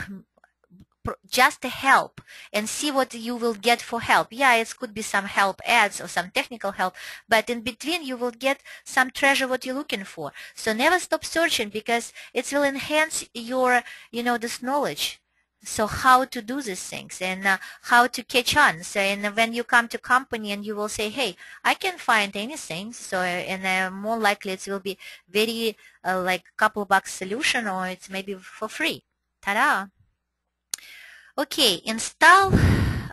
just help, and see what you will get for help. Yeah, it could be some help ads or some technical help, but in between you will get some treasure what you're looking for. So never stop searching, because it will enhance your this knowledge. So how to do these things, and how to catch on. So, and when you come to company and you will say, hey, I can find anything, so and more likely it will be very like couple bucks solution, or it's maybe for free. Ta-da! Okay, install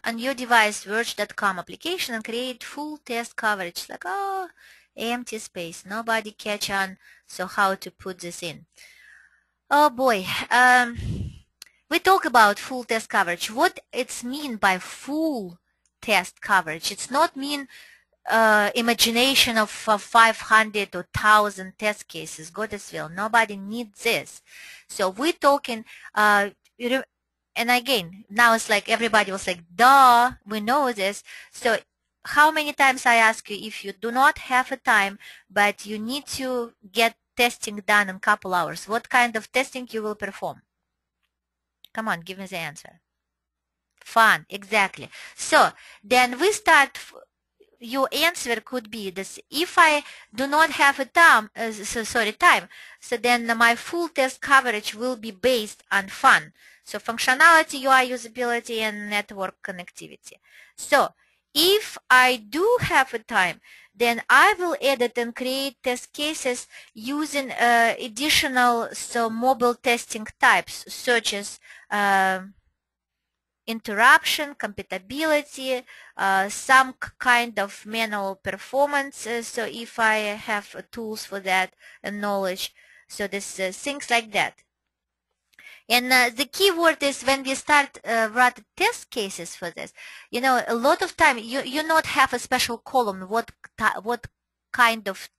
on your device Verge.com application and create full test coverage. Like, oh, empty space, nobody catch on, so how to put this in? Oh boy, we talk about full test coverage. What it's mean by full test coverage? It's not mean imagination of 500 or 1,000 test cases. Goddess will. Nobody needs this. So we're talking, and again, now it's like everybody was like, duh, we know this. So how many times I ask you, if you do not have a time, but you need to get testing done in a couple hours, what kind of testing you will perform? Come on, give me the answer. Fun, exactly. So then we start, your answer could be this: if I do not have a time, so then my full test coverage will be based on fun. So functionality, UI usability, and network connectivity. So if I do have a time, then I will edit and create test cases using additional mobile testing types, such as interruption, compatibility, some kind of manual performance. So if I have tools for that and knowledge, so this things like that. And the key word is when we start write test cases for this, a lot of time you not have a special column what kind of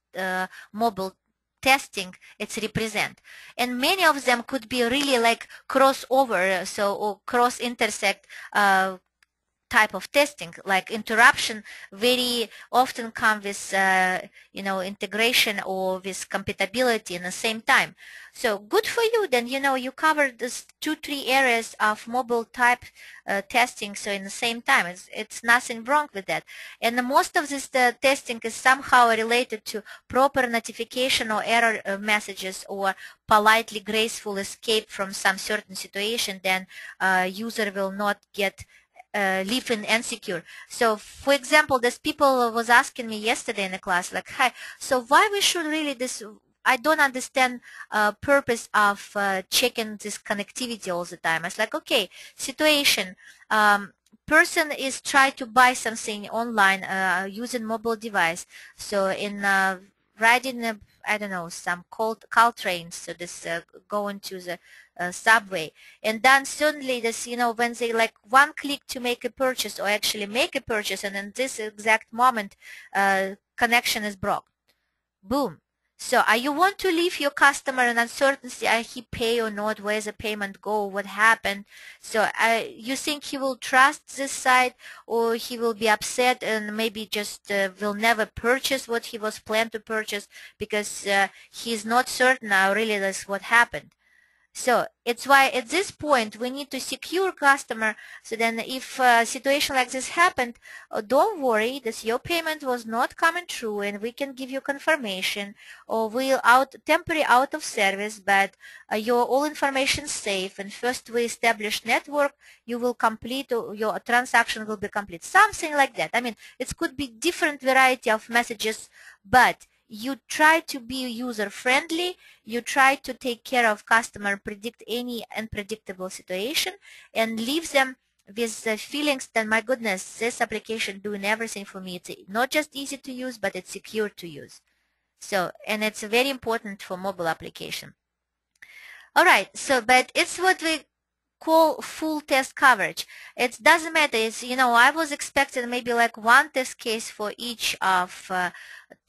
mobile testing it's represent, and many of them could be really like crossover, or cross intersect type of testing. Like interruption very often come with integration or with compatibility in the same time. So good for you, then you covered this 2-3 areas of mobile type testing, so in the same time. It's nothing wrong with that. And most of this testing is somehow related to proper notification or error messages, or politely graceful escape from some certain situation. Then user will not get live in insecure. So for example, this people was asking me yesterday in the class, like, hi, so why we should really this, I don't understand purpose of checking this connectivity all the time. It's like, okay, situation, person is trying to buy something online using mobile device. So in riding I don't know, some call trains, so this going to the subway, and then suddenly this, when they like one click to make a purchase or actually make a purchase, and in this exact moment connection is broke. Boom. So you want to leave your customer in uncertainty, he pay or not, where's the payment go, what happened. So you think he will trust this site, or he will be upset and maybe just will never purchase what he was planned to purchase, because he's not certain really that's what happened. So it's why at this point we need to secure customer. So then if a situation like this happened, don't worry, this your payment was not coming true, and we can give you confirmation, or we'll temporary out of service, but your all information safe, and first we establish network, you will complete, your transaction will be complete, something like that. I mean, it could be different variety of messages, but you try to be user friendly, you try to take care of customer, predict any unpredictable situation, and leave them with the feelings that, my goodness, this application doing everything for me. It's not just easy to use, but it's secure to use. So, and it's very important for mobile application. All right, so, but it's what we call full test coverage. It doesn't matter. It's, I was expecting maybe like one test case for each of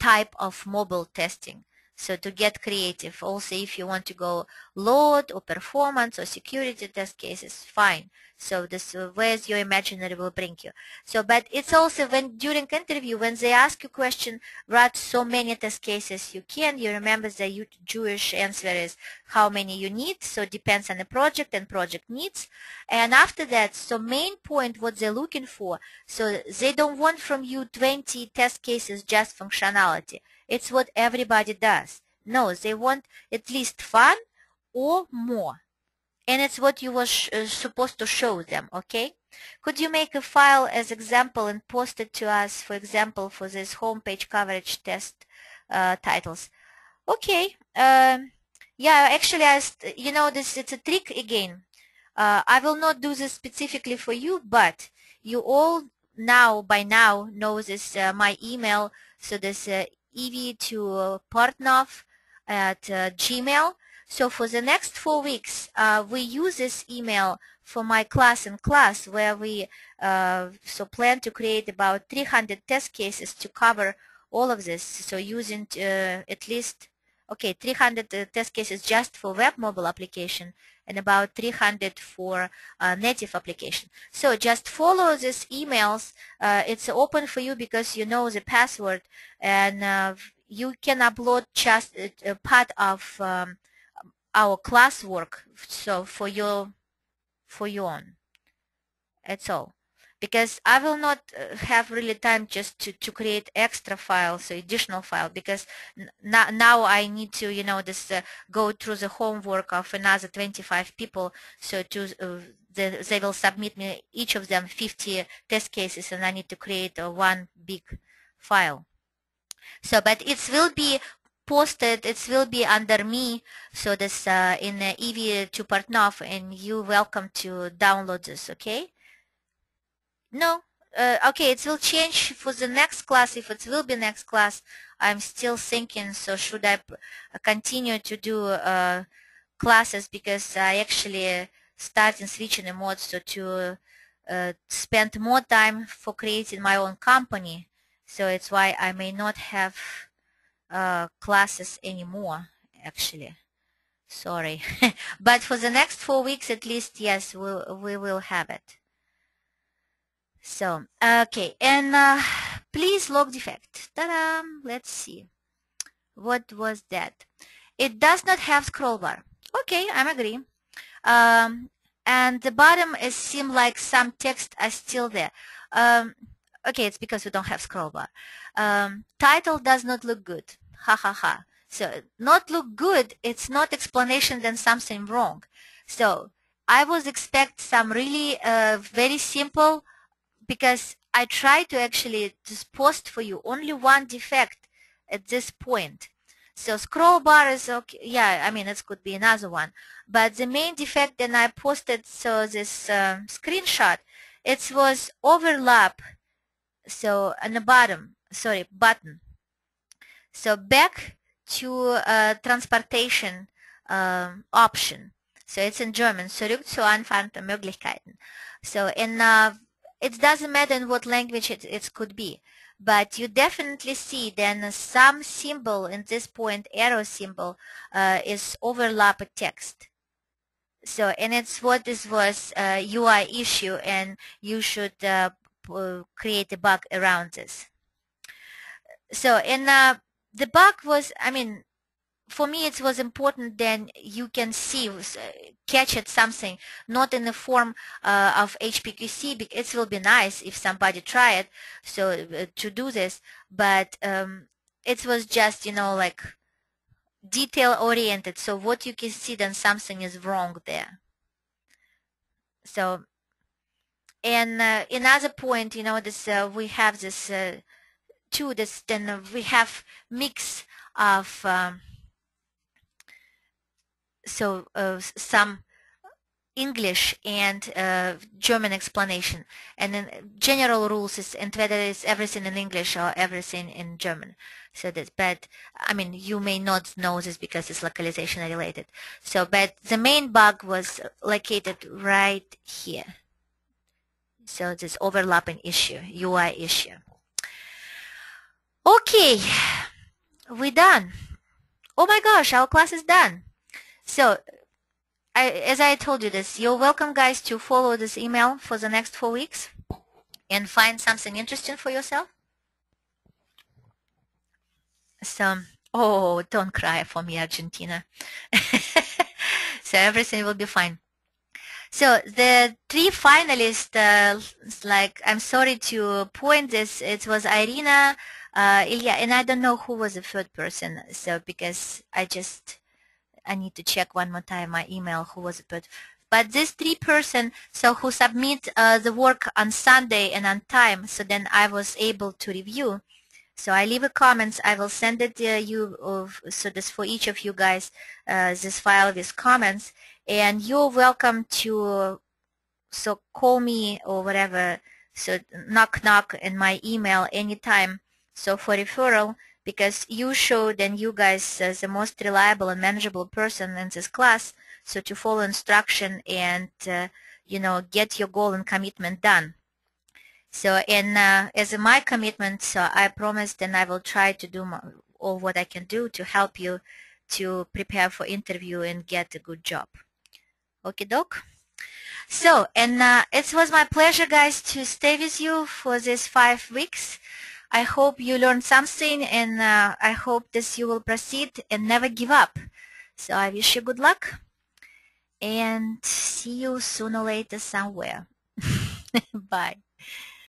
type of mobile testing. So to get creative, also if you want to go load or performance or security test cases, fine. So this where's your imaginary will bring you. So, but it's also when during interview, when they ask you question, write so many test cases you can. You remember the Jewish answer is how many you need. So it depends on the project and project needs. And after that, so main point what they're looking for. So they don't want from you 20 test cases just functionality. It's what everybody does. No, they want at least fun or more. And it's what you were supposed to show them, okay? Could you make a file as example and post it to us, for example, for this homepage coverage test titles? Okay. Yeah, actually, this it's a trick again. I will not do this specifically for you, but you all now by now know this my email. So this Ivette to Partnov at Gmail. So for the next 4 weeks, we use this email for my class in class, where we so plan to create about 300 test cases to cover all of this. So using at least 300 test cases just for web mobile application and about 300 for native application. So just follow these emails. It's open for you because you know the password, and you can upload just a part of our classwork. So for your own. That's all. Because I will not have really time just to create extra files, so additional file, because now I need to, this go through the homework of another 25 people, so they will submit me, each of them 50 test cases, and I need to create one big file. So, but it will be posted, it will be under me, so this in Ivette to Partnov, and you're welcome to download this, okay? No, okay, it will change for the next class. If it will be next class, I'm still thinking, so should I continue to do classes, because I actually starting switching the mode, so to spend more time for creating my own company. So it's why I may not have classes anymore, actually. Sorry. But for the next 4 weeks at least, yes, we will have it. So, okay, and please log defect. Ta-da! Let's see. What was that? It does not have scroll bar. Okay, I'm agree. And the bottom is seem like some text are still there. Okay, it's because we don't have scroll bar. Title does not look good. Ha ha ha. So not look good, it's not explanation then something wrong. So I was expect some really very simple, because I try to actually just post for you only one defect at this point. So scroll bar is okay. Yeah, I mean, it could be another one. But the main defect that I posted, so this screenshot, it was overlap. So on the bottom, sorry, button. So back to transportation option. So it's in German. Zurück zu Anfang der Möglichkeiten. So in it doesn't matter in what language it could be, but you definitely see then some symbol in this point, arrow symbol, is overlap text. So, and it's what this was UI issue, and you should create a bug around this. So, and the bug was, I mean, for me it was important then you can see, catch it something, not in the form of HPQC, because it will be nice if somebody try it, so to do this, but it was just, like detail oriented, so what you can see then something is wrong there. So, and another point, this we have this then we have mix of so some English and German explanation, and then general rules is, and whether it's everything in English or everything in German. So that, but I mean, you may not know this because it's localization related. So, but the main bug was located right here. So this overlapping issue, UI issue. Okay, we're done. Oh my gosh, our class is done. So, as I told you this, you're welcome, guys, to follow this email for the next 4 weeks and find something interesting for yourself. So, oh, don't cry for me, Argentina. So everything will be fine. So the 3 finalists, like, I'm sorry to point this, it was Irina, Ilya, and I don't know who was the third person. So because I need to check one more time my email who was it, but this 3 person, so who submit the work on Sunday and on time, so then I was able to review. So I leave a comments, I will send it to you, so this for each of you guys, this file with comments, and you're welcome to so call me or whatever, So knock knock in my email anytime. So for referral, because you showed and you guys as the most reliable and manageable person in this class, so to follow instruction and get your goal and commitment done. So as my commitment, so I promised and I will try to do all what I can do to help you to prepare for interview and get a good job. Okay, doc? So, and it was my pleasure, guys, to stay with you for these 5 weeks. I hope you learned something, and I hope this you will proceed and never give up. So I wish you good luck, and see you sooner or later somewhere. Bye.